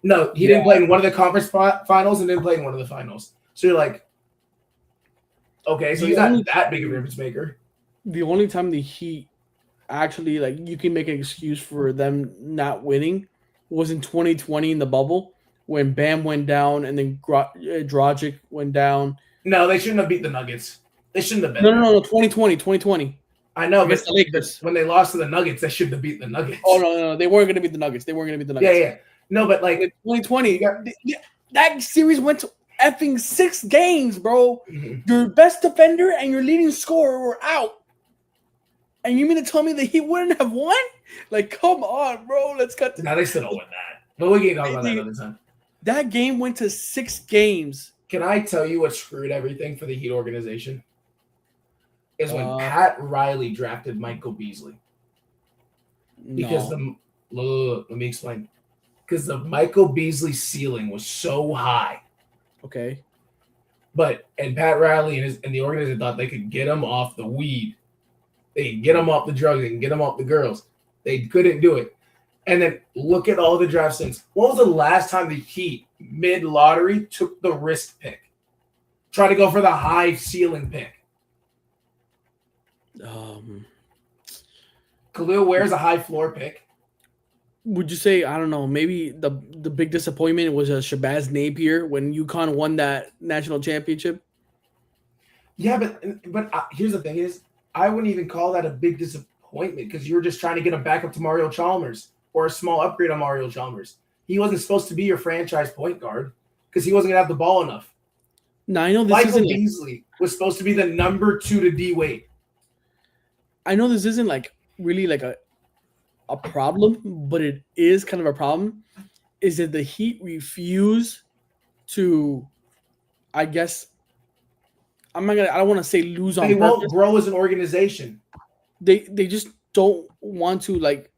No, he didn't play in one of the conference finals and didn't play in one of the finals. So you're like, okay, so he's not that big of a difference maker. The only time the Heat actually you can make an excuse for them not winning was in 2020 in the bubble when Bam went down and then Dragic went down. No, they shouldn't have beat the Nuggets. They shouldn't have been. No, 2020. I know, but the Lakers. When they lost to the Nuggets, they shouldn't have beat the Nuggets. Oh, no. They weren't going to beat the Nuggets. Yeah. No, but in 2020, that series went to effing 6 games, bro. Mm-hmm. Your best defender and your leading scorer were out. And you mean to tell me that he wouldn't have won? Come on, bro. Let's cut this. Now they still don't win that. But we can talk about that another time. That game went to 6 games. Can I tell you what screwed everything for the Heat organization? Is when Pat Riley drafted Michael Beasley. Because let me explain. Because the Michael Beasley ceiling was so high. Okay. And Pat Riley and the organization thought they could get him off the weed. They can get him off the drugs. They can get him off the girls. They couldn't do it. And then look at all the drafts since. When was the last time the Heat, mid-lottery, took the risk pick? Try to go for the high ceiling pick. Um, Khalil Ware's a high floor pick. would you say, I don't know, maybe the big disappointment was Shabazz Napier when UConn won that national championship? Yeah, but here's the thing: is I wouldn't even call that a big disappointment because you were just trying to get a backup to Mario Chalmers or a small upgrade on Mario Chalmers. He wasn't supposed to be your franchise point guard because he wasn't gonna have the ball enough. Now I know this Michael isn't like Beasley was supposed to be the number 2 to D Wade. I know this isn't like really like a problem, but it is kind of a problem. Is that the Heat refuse to, I guess, I don't want to say lose They on won't purpose. grow as an organization. They just don't want to like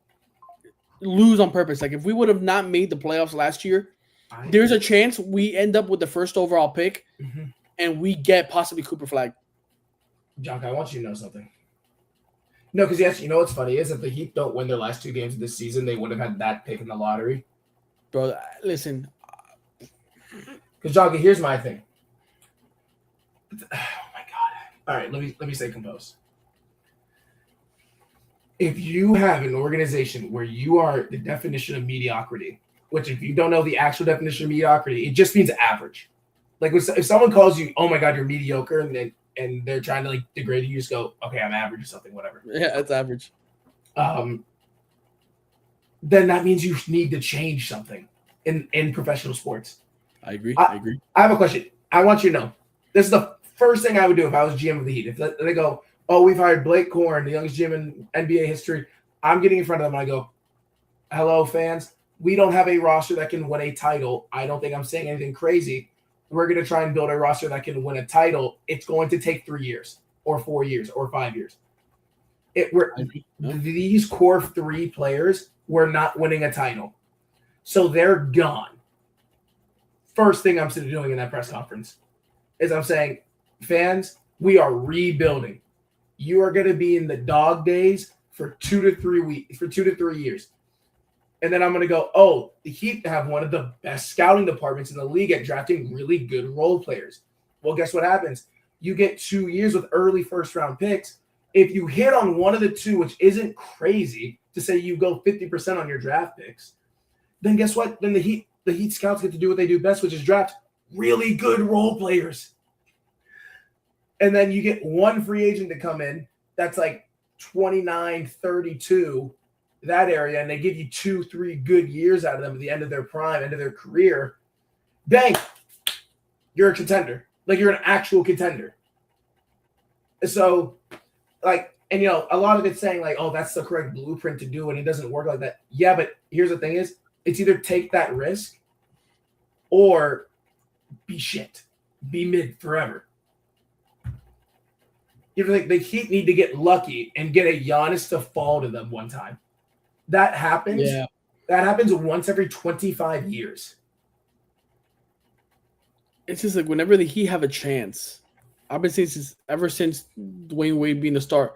lose on purpose. Like if we would have not made the playoffs last year, there's a chance we end up with the first overall pick and we get possibly Cooper Flag. Jock, I want you to know something. No, because yes, you know what's funny is if the Heat don't win their last 2 games of this season, they would have had that pick in the lottery. Bro, listen. Because Jock, here's my thing. Oh my god. All right, let me stay composed. If you have an organization where you are the definition of mediocrity, which if you don't know the actual definition of mediocrity, it just means average. Like if someone calls you, oh my god, you're mediocre, and they're trying to like degrade you, you just go, okay, I'm average or something, whatever. Yeah, it's average. Then that means you need to change something in professional sports. I agree. I have a question. I want you to know. This is the first thing I would do if I was GM of the Heat. If they go, oh, we've hired Blake Corn, the youngest GM in NBA history, I'm getting in front of them and I go, hello, fans. We don't have a roster that can win a title. I don't think I'm saying anything crazy. We're going to try and build a roster that can win a title. It's going to take 3 years or 4 years or 5 years. These core 3 players were not winning a title. So they're gone. First thing I'm doing in that press conference is I'm saying, fans, we are rebuilding. You are going to be in the dog days for 2 to 3 weeks, for 2 to 3 years. And then I'm going to go, oh, the Heat have one of the best scouting departments in the league at drafting really good role players. Well, guess what happens? You get 2 years with early first-round picks. If you hit on one of the 2, which isn't crazy to say you go 50% on your draft picks, then guess what? Then the Heat scouts get to do what they do best, which is draft really good role players. And then you get one free agent to come in that's like 29, 32, that area, and they give you 2-3 good years out of them at the end of their prime, end of their career. Bang! You're a contender. Like, you're an actual contender. So, like, and, you know, a lot of it's saying, like, oh, that's the correct blueprint to do, and it doesn't work like that. Yeah, but here's the thing is, it's either take that risk or be shit. Be mid forever. You think the Heat need to get lucky and get a Giannis to fall to them one time. That happens. Yeah. That happens once every 25 years. It's just like whenever the Heat have a chance, I've been saying ever since Dwayne Wade being the star,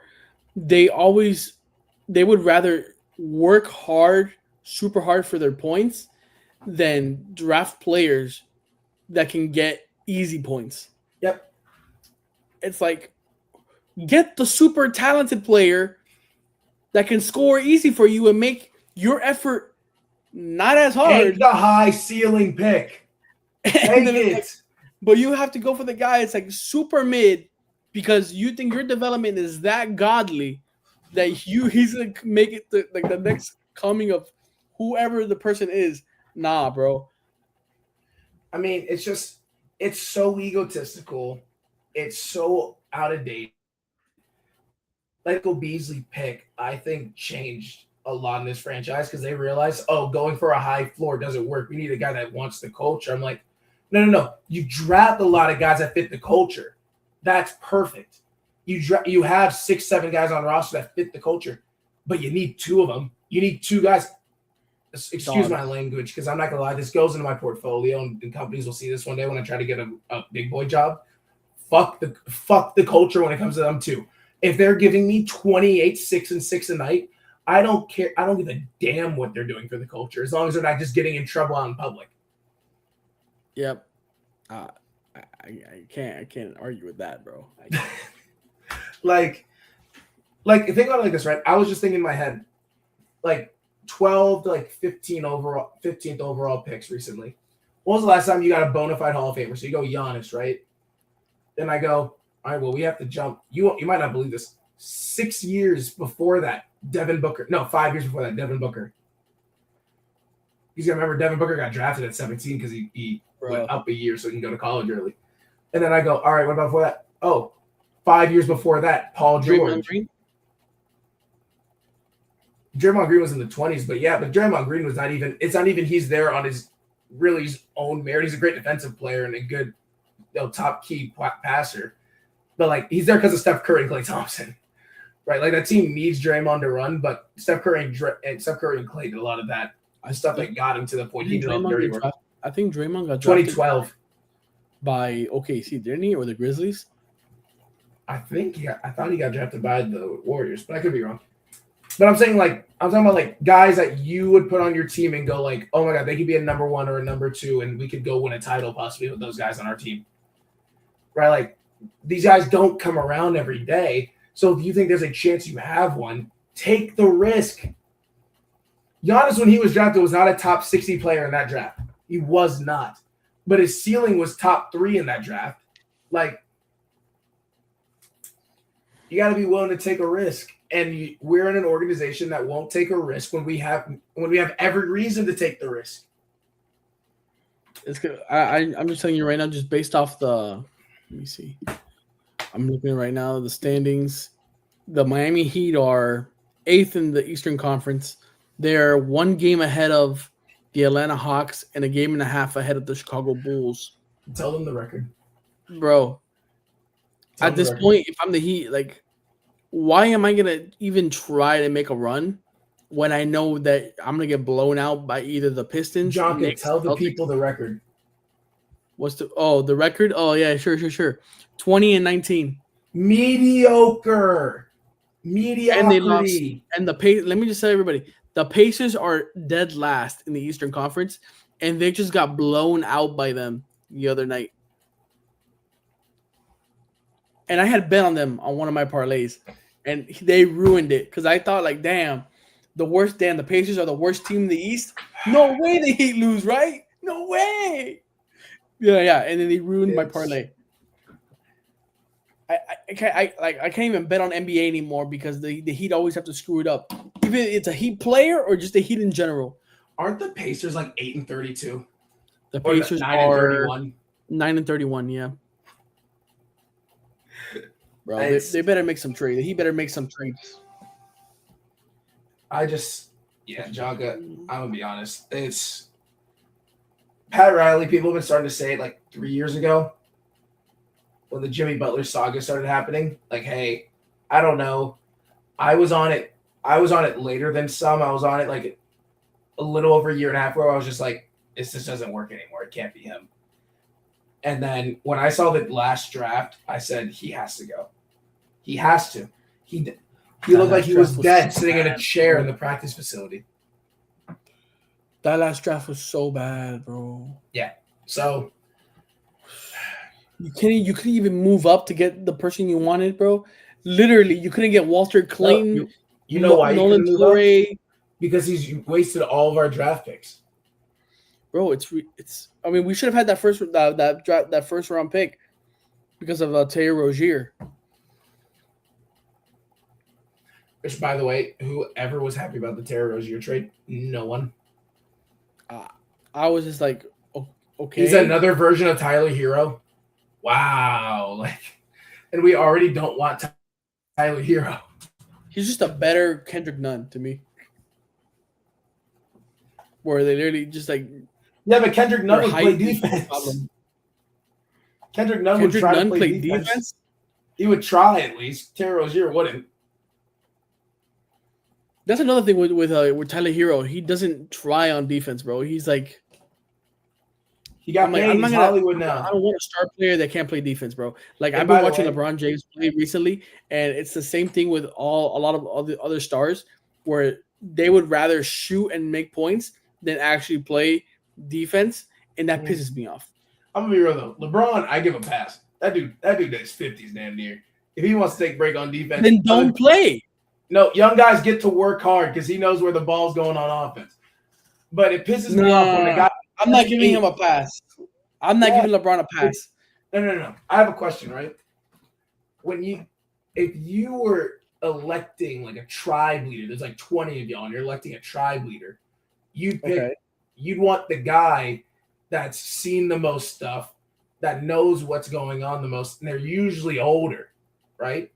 they would rather work hard, super hard for their points than draft players that can get easy points. Yep. It's like, get the super talented player that can score easy for you and make your effort not as hard. Take the high ceiling pick. Take it. Like, but you have to go for the guy it's like super mid because you think your development is that godly that he's gonna make it to like the next coming of whoever the person is. Nah, bro. I mean, it's so egotistical. It's so out of date. Michael Beasley pick, I think, changed a lot in this franchise because they realized, oh, going for a high floor doesn't work. We need a guy that wants the culture. I'm like, no. You draft a lot of guys that fit the culture. That's perfect. You have 6-7 guys on the roster that fit the culture, but you need 2 of them. You need 2 guys. Excuse my language, because I'm not gonna lie. This goes into my portfolio, and companies will see this one day when I try to get a big boy job. Fuck the culture when it comes to them too. If they're giving me 28, 6 and 6 a night, I don't care. I don't give a damn what they're doing for the culture, as long as they're not just getting in trouble out in public. Yep. I can't argue with that, bro. Like, Like, think about it like this, right? I was just thinking in my head, like 12 to like 15th overall picks recently. When was the last time you got a bona fide Hall of Famer? So you go Giannis, right? Then I go, all right, well, we have to jump. You might not believe this. 6 years before that, Devin Booker. No, 5 years before that, Devin Booker. He's gonna remember Devin Booker got drafted at 17 because he went up a year so he can go to college early. And then I go, all right, what about before that? Oh, 5 years before that, Paul George. Draymond Green was in the 20s, but Draymond Green was not even. It's not even he's there on his own merit. He's a great defensive player and a good, top key passer. But like he's there because of Steph Curry and Klay Thompson, right? Like that team needs Draymond to run, but Steph Curry and Klay did a lot of that stuff that got him to the point he did dirty work. I think Draymond got 2012 by OKC, didn't he, or the Grizzlies? I thought he got drafted by the Warriors, but I could be wrong. But I'm saying I'm talking about like guys that you would put on your team and go like, oh my God, they could be a number 1 or a number 2, and we could go win a title possibly with those guys on our team, right? Like these guys don't come around every day, so if you think there's a chance you have one, take the risk. Giannis, when he was drafted, was not a top 60 player in that draft. He was not, but his ceiling was top 3 in that draft. Like you got to be willing to take a risk. And we're in an organization that won't take a risk when we have every reason to take the risk. It's good. I'm just telling you right now, just based off the. Let me see. I'm looking right now the standings. The Miami Heat are 8th in the Eastern Conference. They're 1 game ahead of the Atlanta Hawks and a game and a half ahead of the Chicago Bulls. Tell them the record, bro. At this point, if I'm the Heat, like. Why am I gonna even try to make a run when I know that I'm gonna get blown out by either the Pistons? John, tell the people the record. What's the record? Oh yeah, sure. 20-19. Mediocre. And they lost. And let me just tell everybody, the Pacers are dead last in the Eastern Conference, and they just got blown out by them the other night. And I had bet on them on one of my parlays, and they ruined it because I thought, like, the Pacers are the worst team in the East. No way the Heat lose, right? No way. Yeah. And then they ruined my parlay. I can't even bet on NBA anymore because the Heat always have to screw it up. Even if it's a Heat player or just the Heat in general. Aren't the Pacers like 8-32? The Pacers are 9-31, yeah. Bro, they better make some trades. He better make some trades. Jaga, I'm gonna be honest. It's Pat Riley. People have been starting to say it like 3 years ago when the Jimmy Butler saga started happening. Like, hey, I don't know. I was on it later than some. I was on it like a little over a year and a half where I was just like, this just doesn't work anymore. It can't be him. And then when I saw the last draft, I said, he has to go. He has to. He looked like he was dead sitting in a chair in the practice facility. That last draft was so bad, bro. Yeah. So you couldn't even move up to get the person you wanted, bro. Literally, you couldn't get Walter Clayton. No, you know why? Nolan Torrey. Because he's wasted all of our draft picks. Bro, it's. I mean, we should have had that first round pick because of Terry Rozier. Which, by the way, whoever was happy about the Terry Rozier trade, no one. I was just like, okay. He's another version of Tyler Hero. Wow, and we already don't want Tyler Hero. He's just a better Kendrick Nunn to me. Where they literally just like. Yeah, but Kendrick Nunn would play defense. Kendrick Nunn would try to play defense. He would try at least. Terry Rozier wouldn't. That's another thing with Tyler Hero. He doesn't try on defense, bro. He's like, he got paid. He's Hollywood now. I don't want a star player that can't play defense, bro. Like I've been watching LeBron James play recently, and it's the same thing with a lot of other stars, where they would rather shoot and make points than actually play defense, and that pisses me off. I'm gonna be real though. LeBron, I give a pass. That dude does 50s damn near. If he wants to take a break on defense, then don't play. No, young guys get to work hard because he knows where the ball's going on offense. But it pisses me off when the guy. I'm not giving him a pass. I'm not giving LeBron a pass. No. I have a question, right? If you were electing like a tribe leader, there's like 20 of y'all, and you're electing a tribe leader, you'd want the guy that's seen the most stuff, that knows what's going on the most, and they're usually older, right?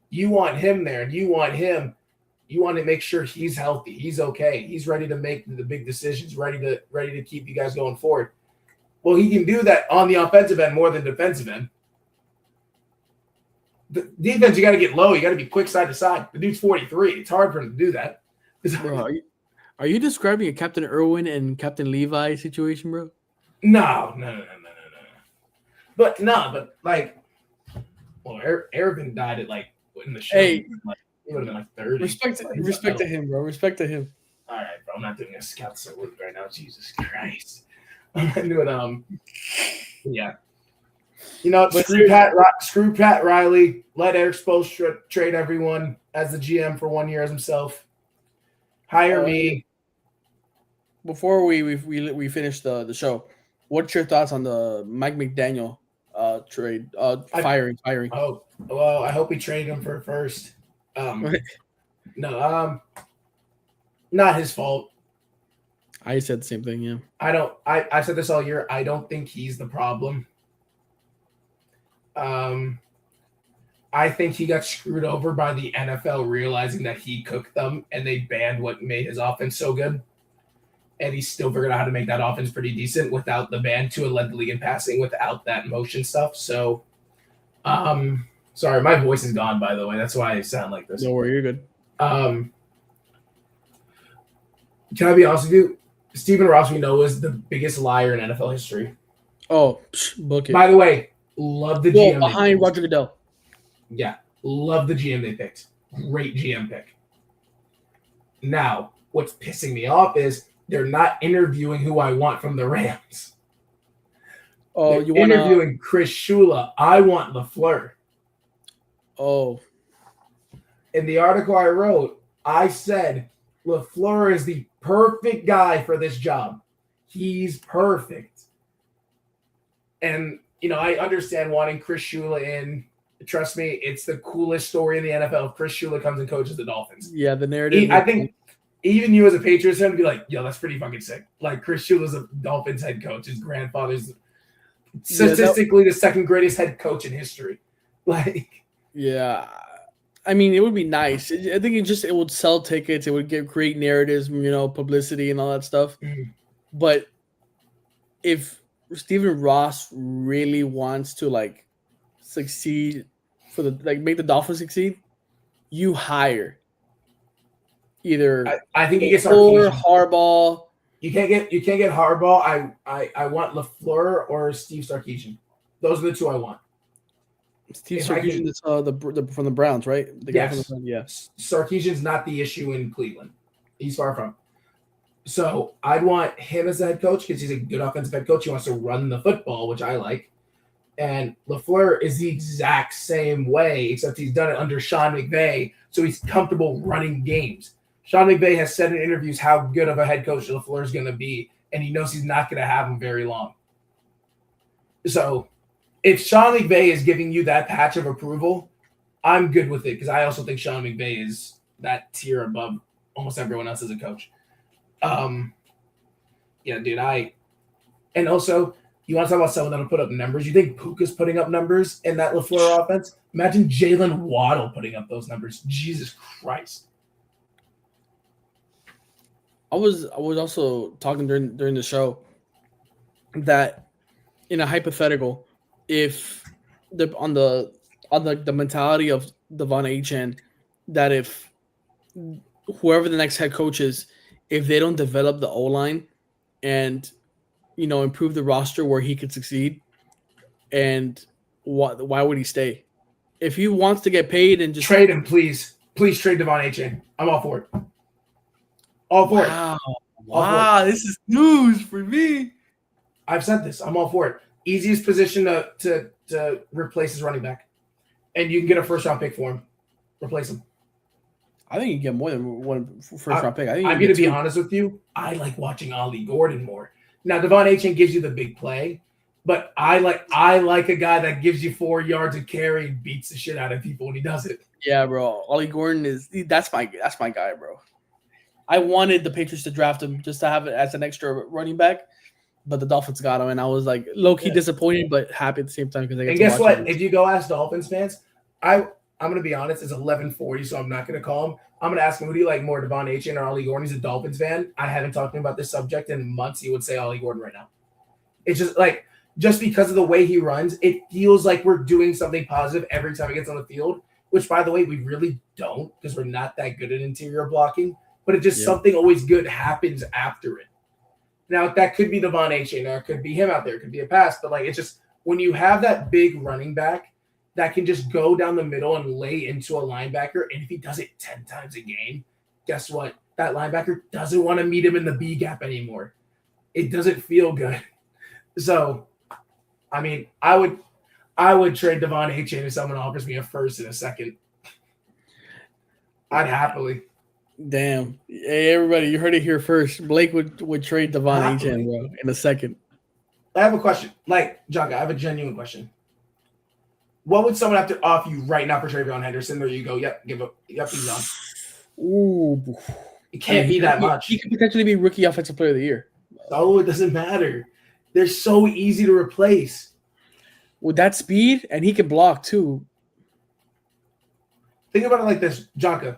You want him there, and you want to make sure he's healthy, he's okay, he's ready to make the big decisions, ready to keep you guys going forward. Well, he can do that on the offensive end more than defensive end. The defense, you got to get low. You got to be quick side to side. The dude's 43. It's hard for him to do that. Bro, are you describing a Captain Irwin and Captain Levi situation, bro? No. But like, well, Irvin died at like in the show. Hey, like, he would have been like 30. Respect to him, bro. Respect to him. All right, bro. I'm not doing a scout salute right now. Jesus Christ. I'm doing yeah. You know, screw Pat Riley. Let Eric Spoelstra trade everyone as the GM for 1 year as himself. Hire me. Before we finish the show, what's your thoughts on the Mike McDaniel trade? Firing. Oh, well, I hope he traded him for first. No, not his fault. I said the same thing. Yeah. I've said this all year. I don't think he's the problem. I think he got screwed over by the NFL realizing that he cooked them and they banned what made his offense so good. And he still figured out how to make that offense pretty decent without the ban. Tua led the league in passing without that motion stuff. So, sorry, my voice is gone, by the way. That's why I sound like this. No worry, you're good. Can I be honest with you? Stephen Ross, we know, is the biggest liar in NFL history. Oh, book it. By the way, love the GM. Behind Roger Goodell. Yeah, love the GM they picked. Great GM pick. Now, what's pissing me off is they're not interviewing who I want from the Rams. Oh, they're interviewing Chris Shula. I want LaFleur. Oh. In the article I wrote, I said LaFleur is the perfect guy for this job. He's perfect. And, I understand wanting Chris Shula in. Trust me, it's the coolest story in the NFL if Chris Shula comes and coaches the Dolphins. Yeah, the narrative. I think even you as a Patriots fan would be like, yo, that's pretty fucking sick. Like, Chris Shula's a Dolphins head coach. His grandfather's statistically the second greatest head coach in history. Like, yeah. I mean, it would be nice. I think it would sell tickets. It would give great narratives, publicity and all that stuff. Mm-hmm. But if Stephen Ross really wants to succeed make the Dolphins succeed, you hire either I think he gets Harbaugh. You can't get Harbaugh. I want LaFleur or Steve Sarkisian. Those are the two I want. Steve Sarkisian is from the Browns, right? The guy from the Browns, yeah. Sarkisian's not the issue in Cleveland. He's far from. So I'd want him as the head coach because he's a good offensive head coach. He wants to run the football, which I like. And LaFleur is the exact same way, except he's done it under Sean McVay, so he's comfortable running games. Sean McVay has said in interviews how good of a head coach LaFleur is going to be, and he knows he's not going to have him very long. So if Sean McVay is giving you that patch of approval, I'm good with it because I also think Sean McVay is that tier above almost everyone else as a coach. Yeah, dude, and also you want to talk about someone that'll put up numbers. You think Puka's putting up numbers in that LaFleur offense? Imagine Jalen Waddle putting up those numbers. Jesus Christ. I was also talking during the show that in a hypothetical, if on the mentality of Devon Achane, that if whoever the next head coach is, if they don't develop the O-line and improve the roster where he could succeed, and why would he stay? If he wants to get paid and just trade him, please trade Devon Achane. I'm all for it. All for it. Wow, this is news for me. I've said this. I'm all for it. Easiest position to replace his running back, and you can get a first round pick for him. Replace him. I think you get more than one first round pick. I think I'm you going to get be two. honest with you. I like watching Ollie Gordon more. Now, Devon Achane gives you the big play, but I like a guy that gives you 4 yards of carry and beats the shit out of people when he does it. Yeah, bro. Ollie Gordon that's my guy, bro. I wanted the Patriots to draft him just to have it as an extra running back, but the Dolphins got him, and I was like low key disappointed, but happy at the same time because I get And to guess watch what? him. If you go ask Dolphins fans, I'm going to be honest. It's 11:40, so I'm not going to call him. I'm going to ask him, who do you like more, Devon Achane or Ollie Gordon? He's a Dolphins fan. I haven't talked to him about this subject in months. He would say Ollie Gordon right now. It's just because of the way he runs, it feels like we're doing something positive every time he gets on the field, which, by the way, we really don't because we're not that good at interior blocking. But it just something always good happens after it. Now, that could be Devon Achane, or it could be him out there. It could be a pass. But, it's just when you have that big running back that can just go down the middle and lay into a linebacker, and if he does it 10 times a game, guess what? That linebacker doesn't want to meet him in the B gap anymore. It doesn't feel good. So, I mean, I would trade Devon Achane if someone offers me a first and a second. I'd happily. Damn. Hey, everybody, you heard it here first. Blake would trade Devon Achane, bro, in a second. I have a question. Jaka, I have a genuine question. What would someone have to offer you right now for Travion Henderson? There you go. Yep, he's on. Ooh. It can't be that much. He could potentially be rookie offensive player of the year. Oh, it doesn't matter. They're so easy to replace. With that speed, and he can block too. Think about it like this, Jaka.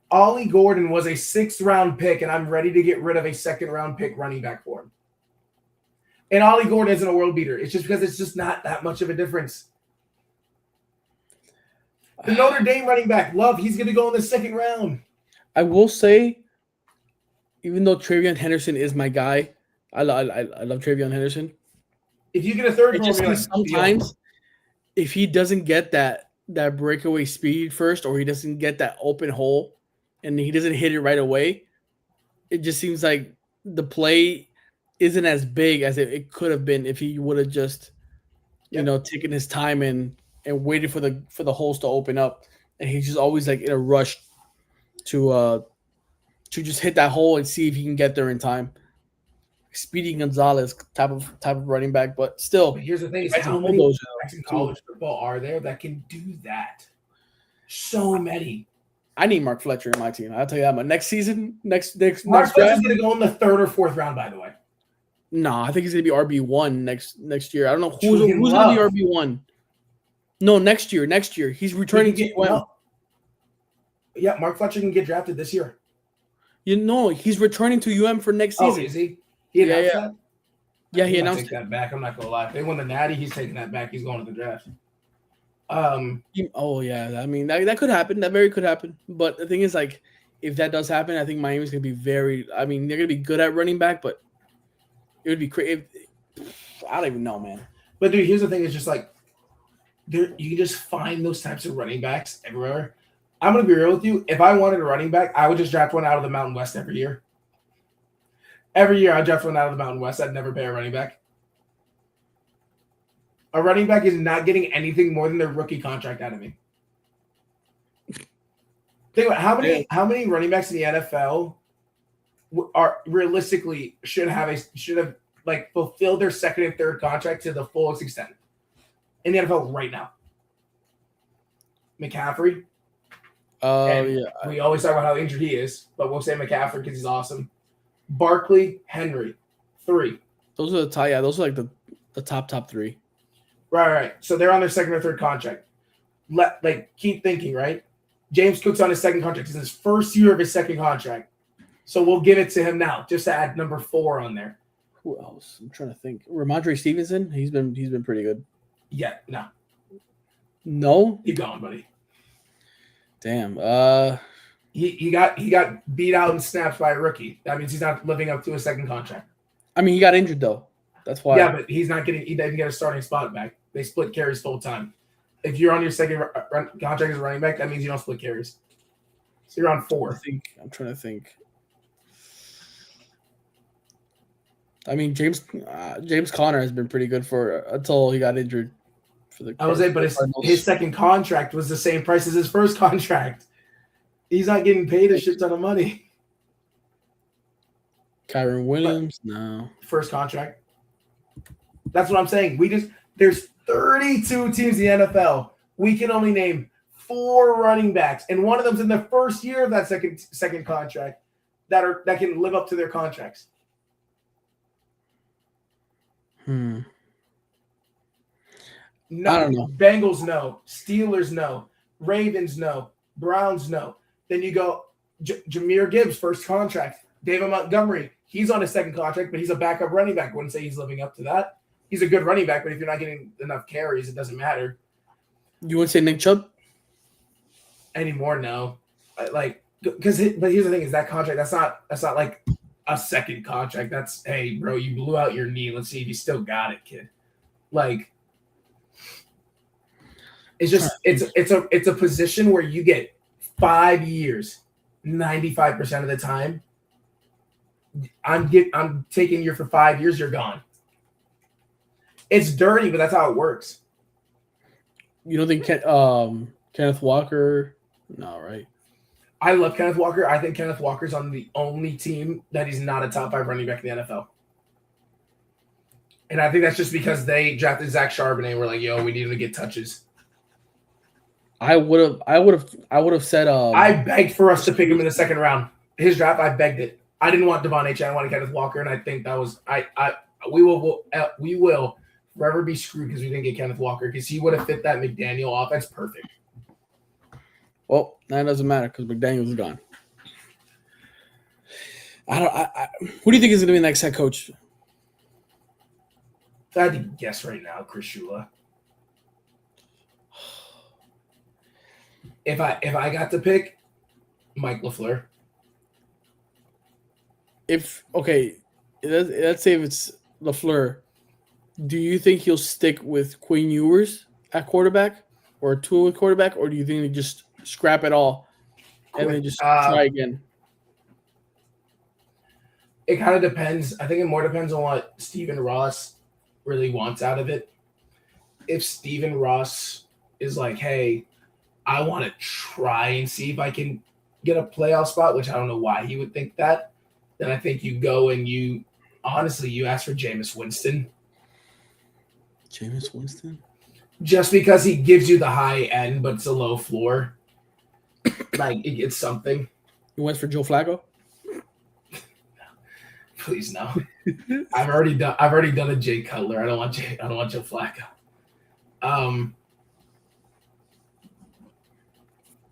Ollie Gordon was a 6th-round pick, and I'm ready to get rid of a 2nd-round pick running back for him. And Ollie Gordon isn't a world beater. It's just because it's just not that much of a difference. The Notre Dame running back, Love, he's going to go in the 2nd round. I will say, even though Travion Henderson is my guy, I love Travion Henderson. If you get a 3rd round, sometimes if he doesn't get that breakaway speed first, or he doesn't get that open hole, and he doesn't hit it right away, it just seems like the play isn't as big as it could have been if he would have just, taken his time and waited for the holes to open up. And he's just always in a rush to just hit that hole and see if he can get there in time. Speedy Gonzalez type of running back, but still. But here's the thing: is how many backs in college football are there that can do that? So many. I need Mark Fletcher in my team. I'll tell you that. But next season, next Mark Fletcher's going to go in the 3rd or 4th round. By the way. No, I think he's going to be RB1 next year. I don't know who's going to be RB1. No, next year. He's returning to UM. Yeah, Mark Fletcher can get drafted this year. He's returning to UM for next season. Oh, is he? He announced that? Yeah, he announced take that back. I'm not going to lie. If they won the Natty, he's taking that back. He's going to the draft. Oh, yeah. I mean, that could happen. That very could happen. But the thing is, if that does happen, I think Miami's going to be they're going to be good at running back, but it would be crazy. I don't even know, man. But, dude, here's the thing. It's just you can just find those types of running backs everywhere. I'm going to be real with you. If I wanted a running back, I would just draft one out of the Mountain West every year. Every year, I draft one out of the Mountain West. I'd never pay a running back. A running back is not getting anything more than their rookie contract out of me. Think about how many running backs in the NFL are realistically should have fulfilled their 2nd and 3rd contract to the fullest extent in the NFL right now. McCaffrey. Yeah. We always talk about how injured he is, but we'll say McCaffrey because he's awesome. Barkley, Henry, 3. Those are the top. Yeah, those are the top 3. Right. So they're on their 2nd or 3rd contract. Keep thinking, right? James Cook's on his 2nd contract. It's his 1st year of his 2nd contract. So we'll give it to him now, just to add number 4 on there. Who else? I'm trying to think. Ramondre Stevenson. He's been pretty good. Yeah. No. No. Keep going, buddy. Damn. He got beat out in snaps by a rookie. That means he's not living up to a 2nd contract. I mean, he got injured though. That's why. Yeah, but he didn't get a starting spot back. They split carries full time. If you're on your 2nd contract as a running back, that means you don't split carries. So you're on 4. I'm trying to think. I mean, James Conner has been pretty good until he got injured. But his 2nd contract was the same price as his 1st contract. He's not getting paid a shit ton of money. Kyron Williams, no. First contract. That's what I'm saying. There's 32 teams in the NFL. We can only name 4 running backs, and one of them's in the first year of that second contract that can live up to their contracts. No, I don't know. Bengals, no. Steelers, no. Ravens, no. Browns, no. Then you go Jahmyr Gibbs, first contract. David Montgomery, he's on his second contract, but he's a backup running back. Wouldn't say he's living up to that. He's a good running back, but if you're not getting enough carries, it doesn't matter. You want to say Nick Chubb? Anymore, no. But here's the thing: is that contract? That's not like a second contract. That's, hey, bro, you blew out your knee. Let's see if you still got it, kid. Like, it's just it's a position where you get 5 years, 95% of the time. I'm taking you for 5 years. You're gone. It's dirty, but that's how it works. You don't think Kenneth Walker? No, right? I love Kenneth Walker. I think Kenneth Walker's on the only team that he's not a top 5 running back in the NFL. And I think that's just because they drafted Zach Charbonnet and were like, yo, we need him to get touches. I would have said I begged for us to pick him in the second round. His draft, I begged it. I didn't want Devon H. I wanted Kenneth Walker, and I think that was we will forever be screwed because we didn't get Kenneth Walker, because he would have fit that McDaniel offense perfect. Well, that doesn't matter because McDaniels is gone. Who do you think is going to be the next head coach? I had to guess right now, Chris Shula. If I got to pick, Mike LaFleur. Let's say if it's LaFleur, do you think he'll stick with Quinn Ewers at quarterback or Tua at quarterback, or do you think they just scrap it all and then just try again? It kind of depends. I think it more depends on what Stephen Ross really wants out of it. If Stephen Ross is like, hey, I want to try and see if I can get a playoff spot, which I don't know why he would think that, then I think you go and you ask for Jameis Winston. Jameis Winston? Just because he gives you the high end, but it's a low floor. Like, it's something. You went for Joe Flacco? Please no. I've already done a Jay Cutler. I don't want Joe Flacco.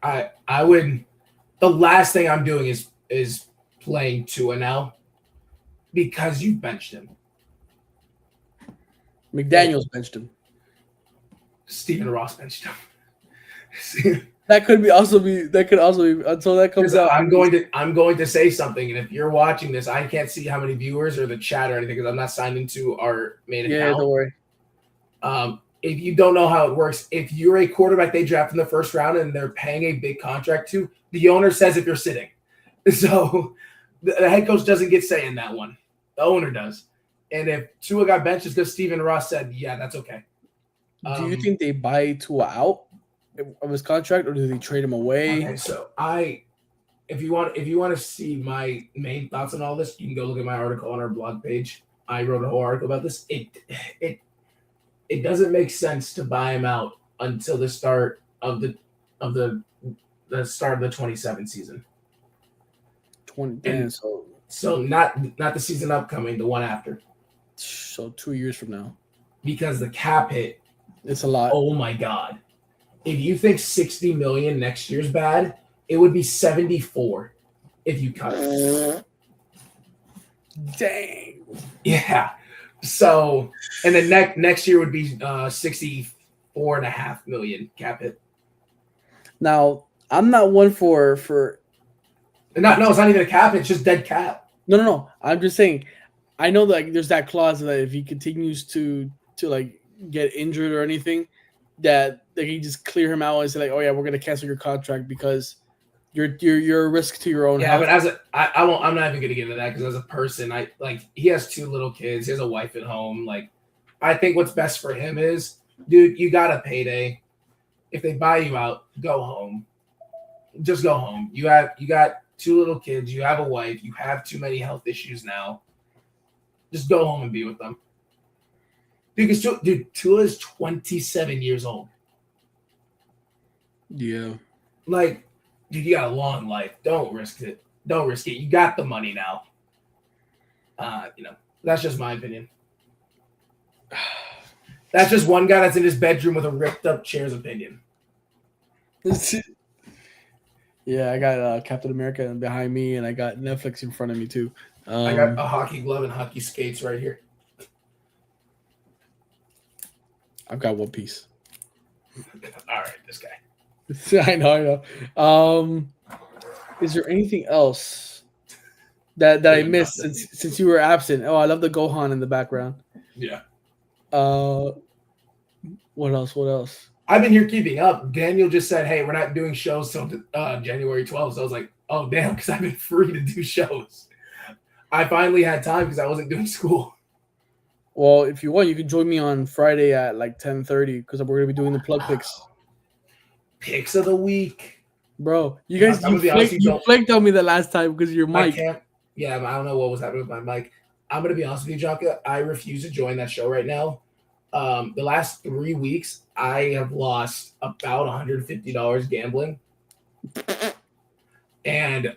I would. The last thing I'm doing is playing Tua now because you benched him. McDaniels benched him. Stephen Ross benched him. That could also be until that comes out. I'm going to say something, and if you're watching this, I can't see how many viewers or the chat or anything because I'm not signed into our main account. Yeah, don't worry. If you don't know how it works, if you're a quarterback they draft in the first round and they're paying a big contract to, the owner says if you're sitting. So the head coach doesn't get say in that one. The owner does. And if Tua got benched, it's because Stephen Ross said, yeah, that's okay. Do you think they buy Tua out of his contract, or do they trade him away? Okay, so if you want to see my main thoughts on all this, you can go look at my article on our blog page. I wrote a whole article about this. It doesn't make sense to buy him out until the start of the start of the 27 season. So not the season upcoming, the one after. So 2 years from now. Because the cap hit, it's a lot. Oh my God. If you think 60 million next year's bad, it would be 74 if you cut it. Dang. Yeah. So, and then next year would be 64.5 million cap hit. Now, I'm not one for it's not even a cap, it's just dead cap. No. I'm just saying, I know that there's that clause that if he continues to like get injured or anything, that they can just clear him out and say like, oh yeah, we're gonna cancel your contract because you're a risk to your own health. But I'm not even gonna get into that because as a person, he has 2 little kids, he has a wife at home. Like, I think what's best for him is, dude, you got a payday. If they buy you out, go home. just go home. You got 2 little kids. You have a wife. You have too many health issues now. Just go home and be with them. Because Tua is 27 years old. Yeah. Like, dude, you got a long life. Don't risk it. Don't risk it. You got the money now. That's just my opinion. That's just one guy that's in his bedroom with a ripped up chair's opinion. Yeah, I got Captain America behind me, and I got Netflix in front of me too. I got a hockey glove and hockey skates right here. I've got One Piece. All right, this guy. I know. Is there anything else that I missed since you were absent? Oh, I love the Gohan in the background. Yeah. What else? I've been here keeping up. Daniel just said, "Hey, we're not doing shows till January 12th." So I was like, "Oh, damn," because I've been free to do shows. I finally had time because I wasn't doing school. Well, if you want, you can join me on Friday at like 10:30 because we're gonna be doing the plug picks. Picks of the week, bro. You guys, you flaked on me the last time because of your mic. Yeah, I don't know what was happening with my mic. I'm gonna be honest with you, Jaka. I refuse to join that show right now. The last 3 weeks, I have lost about $150 gambling, and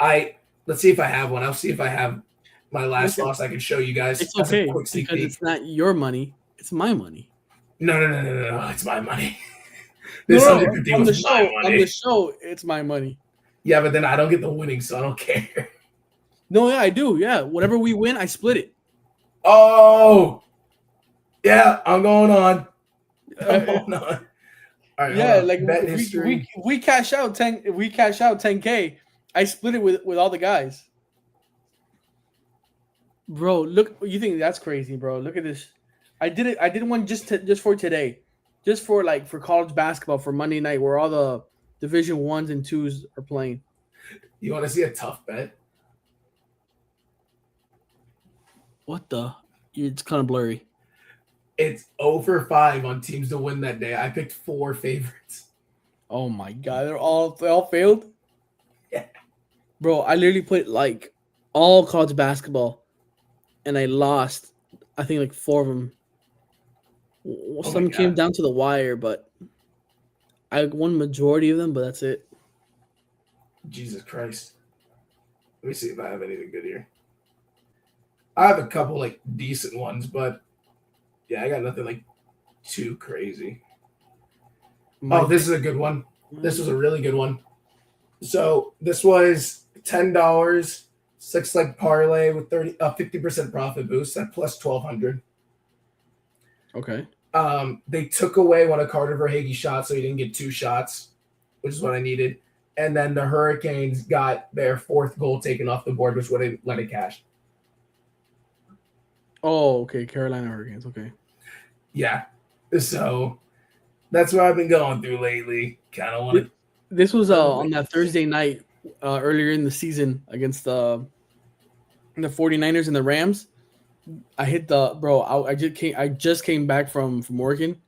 let's see if I have one. I'll see if I have my last loss. I can show you guys. It's okay because it's not your money; it's my money. No, it's my money. On the show, it's my money. Yeah, but then I don't get the winning, so I don't care. No, yeah, I do. Yeah, whatever we win, I split it. Oh. Yeah, I'm going on. All right, yeah, like we cash out 10. If we cash out 10K, I split it with all the guys. Bro, look, you think that's crazy, bro? Look at this. I did it. I did one just for today, just for college basketball for Monday night, where all the Division 1s and 2s are playing. You want to see a tough bet? What the? It's kind of blurry. It's over 5 on teams to win that day. I picked 4 favorites. Oh my god, they all failed. Yeah, bro, I literally put all college basketball, and I lost. I think 4 of them. Some came down to the wire, but I won majority of them. But that's it. Jesus Christ! Let me see if I have anything good here. I have a couple decent ones, but. Yeah, I got nothing too crazy. This is a good one. This was a really good one. So this was $10, 6-leg parlay with 50% profit boost at plus 1,200. Okay. They took away one of Carter Verhaeghe's shots, so he didn't get 2 shots, which is what I needed. And then the Hurricanes got their 4th goal taken off the board, which would have let it cash. Oh, okay. Carolina Hurricanes. Okay. Yeah. So that's what I've been going through lately. Kind of want to. This was on that Thursday night earlier in the season against the 49ers and the Rams. I hit I just came back from working,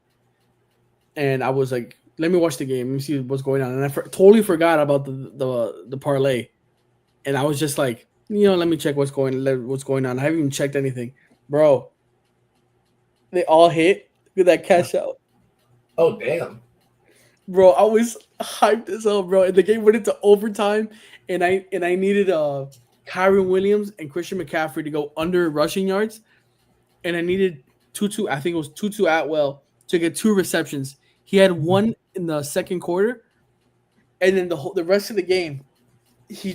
and I was like, let me watch the game. Let me see what's going on. And I totally forgot about the parlay, and I was just like, let me check what's going on. I haven't even checked anything. Bro, they all hit. Look at that cash out. Oh, damn. Bro, I was hyped as hell, bro. And the game went into overtime, and I needed Kyron Williams and Christian McCaffrey to go under rushing yards, and I needed Tutu. I think it was Tutu Atwell to get 2 receptions. He had 1 in the second quarter, and then the rest of the game, he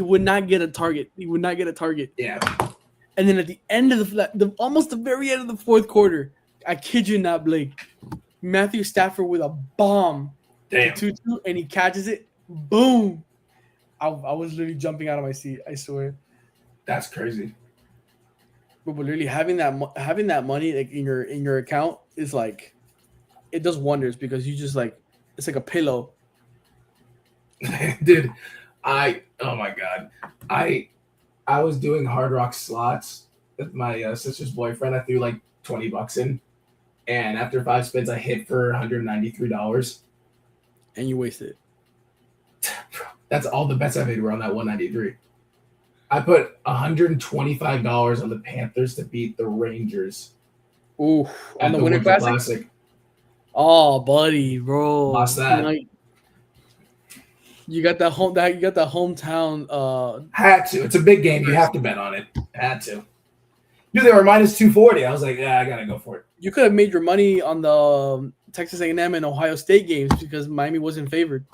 would not get a target. He would not get a target. Yeah. And then at the end of almost the very end of the 4th quarter, I kid you not, Blake, Matthew Stafford with a bomb. Damn. To Tutu, and he catches it. Boom. I was literally jumping out of my seat. I swear. That's crazy. But literally having that money in your account is it does wonders because you just it's like a pillow. Dude, oh my God. I was doing Hard Rock slots with my sister's boyfriend. I threw $20 in, and after 5 spins, I hit for $193. And you wasted it. That's all the bets I made were on that 193. I put $125 on the Panthers to beat the Rangers Ooh, on at the the Winter Winter Classic. Classic. Oh, buddy, bro, Lost that. You got that hometown. Had to. It's a big game. You have to bet on it. Had to. Dude, they were minus 240. I was like, yeah, I gotta go for it. You could have made your money on the Texas A&M and Ohio State games because Miami wasn't favored.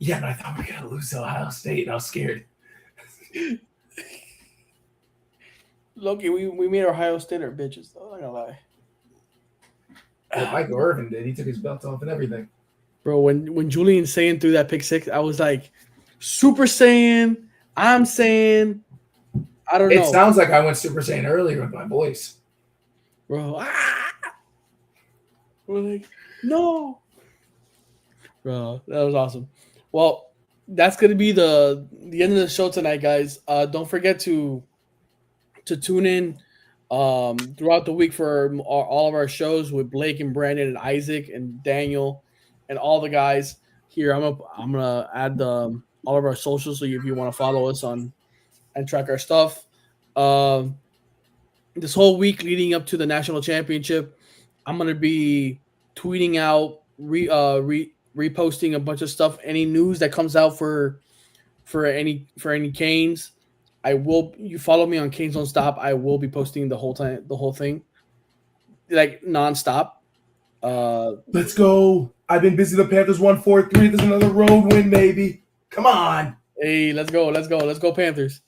Yeah, but I thought we were gonna lose to Ohio State, and I was scared. Loki, we made Ohio State our bitches, though. I'm not gonna lie. Well, Michael Irvin did. He took his belt off and everything. Bro, when Julian Saiyan threw that pick six, I was like, Super Saiyan. I'm saying, I don't know. It sounds like I went Super Saiyan earlier with my voice. Bro, we're like, no. Bro, that was awesome. Well, that's gonna be the end of the show tonight, guys. Don't forget to tune in throughout the week for all of our shows with Blake and Brandon and Isaac and Daniel and all the guys here. I'm gonna add all of our socials so if you want to follow us on and track our stuff. This whole week leading up to the national championship, I'm gonna be tweeting out, reposting a bunch of stuff. Any news that comes out for any Canes, I will. You follow me on Canes Don't Stop. I will be posting the whole thing, like nonstop. Let's go. I've been busy. The Panthers won 4-3. There's another road win, maybe. Come on. Hey, let's go Panthers.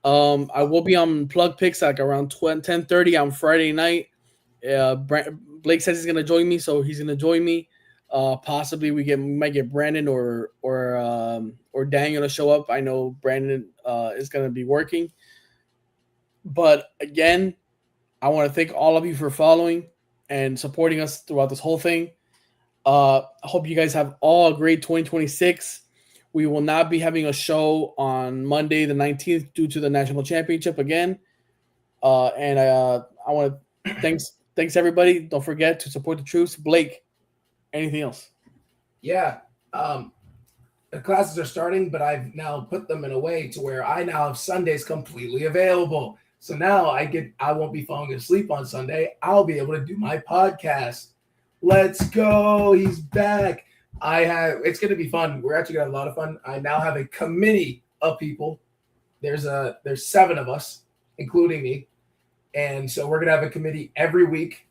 I will be on Plug Picks like around 10:30 on Friday night. Blake says he's gonna join me, so he's gonna join me. Possibly we might get Brandon or Daniel to show up. I know Brandon is gonna be working, but again, I want to thank all of you for following and supporting us throughout this whole thing. I hope you guys have all a great 2026. We will not be having a show on Monday the 19th due to the national championship again. And I want to thanks everybody. Don't forget to support the troops. Blake, anything else? Yeah. The classes are starting, but I've now put them in a way to where I now have Sundays completely available. So now I won't be falling asleep on Sunday. I'll be able to do my podcast. Let's go. He's back. It's going to be fun. We're actually going to have a lot of fun. I now have a committee of people. There's 7 of us, including me. And so we're going to have a committee every week,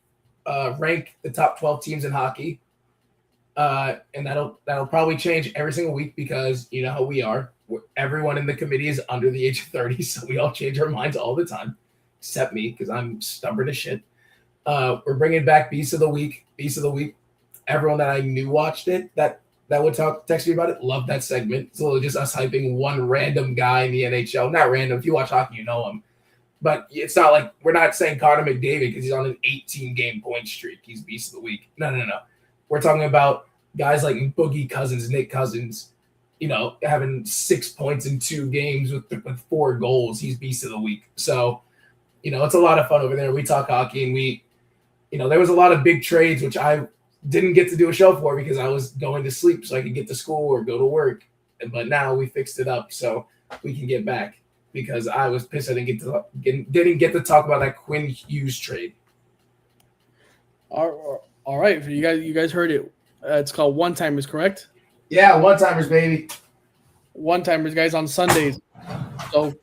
rank the top 12 teams in hockey. And that'll probably change every single week because you know how we are. Everyone in the committee is under the age of 30, so we all change our minds all the time, except me because I'm stubborn as shit. We're bringing back Beast of the Week. Everyone that I knew watched it that would text me about it. Loved that segment. It's literally just us hyping one random guy in the NHL. Not random. If you watch hockey, you know him. But it's not like we're not saying Connor McDavid because he's on an 18-game point streak. He's Beast of the Week. No. We're talking about guys like Boogie Cousins, Nick Cousins, having 6 points in 2 games with 4 goals. He's Beast of the Week. So, it's a lot of fun over there. We talk hockey and there was a lot of big trades, which I didn't get to do a show for because I was going to sleep so I could get to school or go to work. But now we fixed it up so we can get back because I was pissed I didn't get to talk about that Quinn Hughes trade. All right, you guys heard it. It's called One Timers, correct? Yeah, one-timers, baby. One-timers, guys, on Sundays. So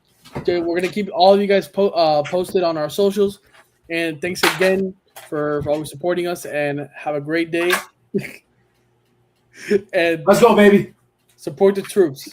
we're going to keep all of you guys posted on our socials. And thanks again for always supporting us, and have a great day. And let's go, baby. Support the troops.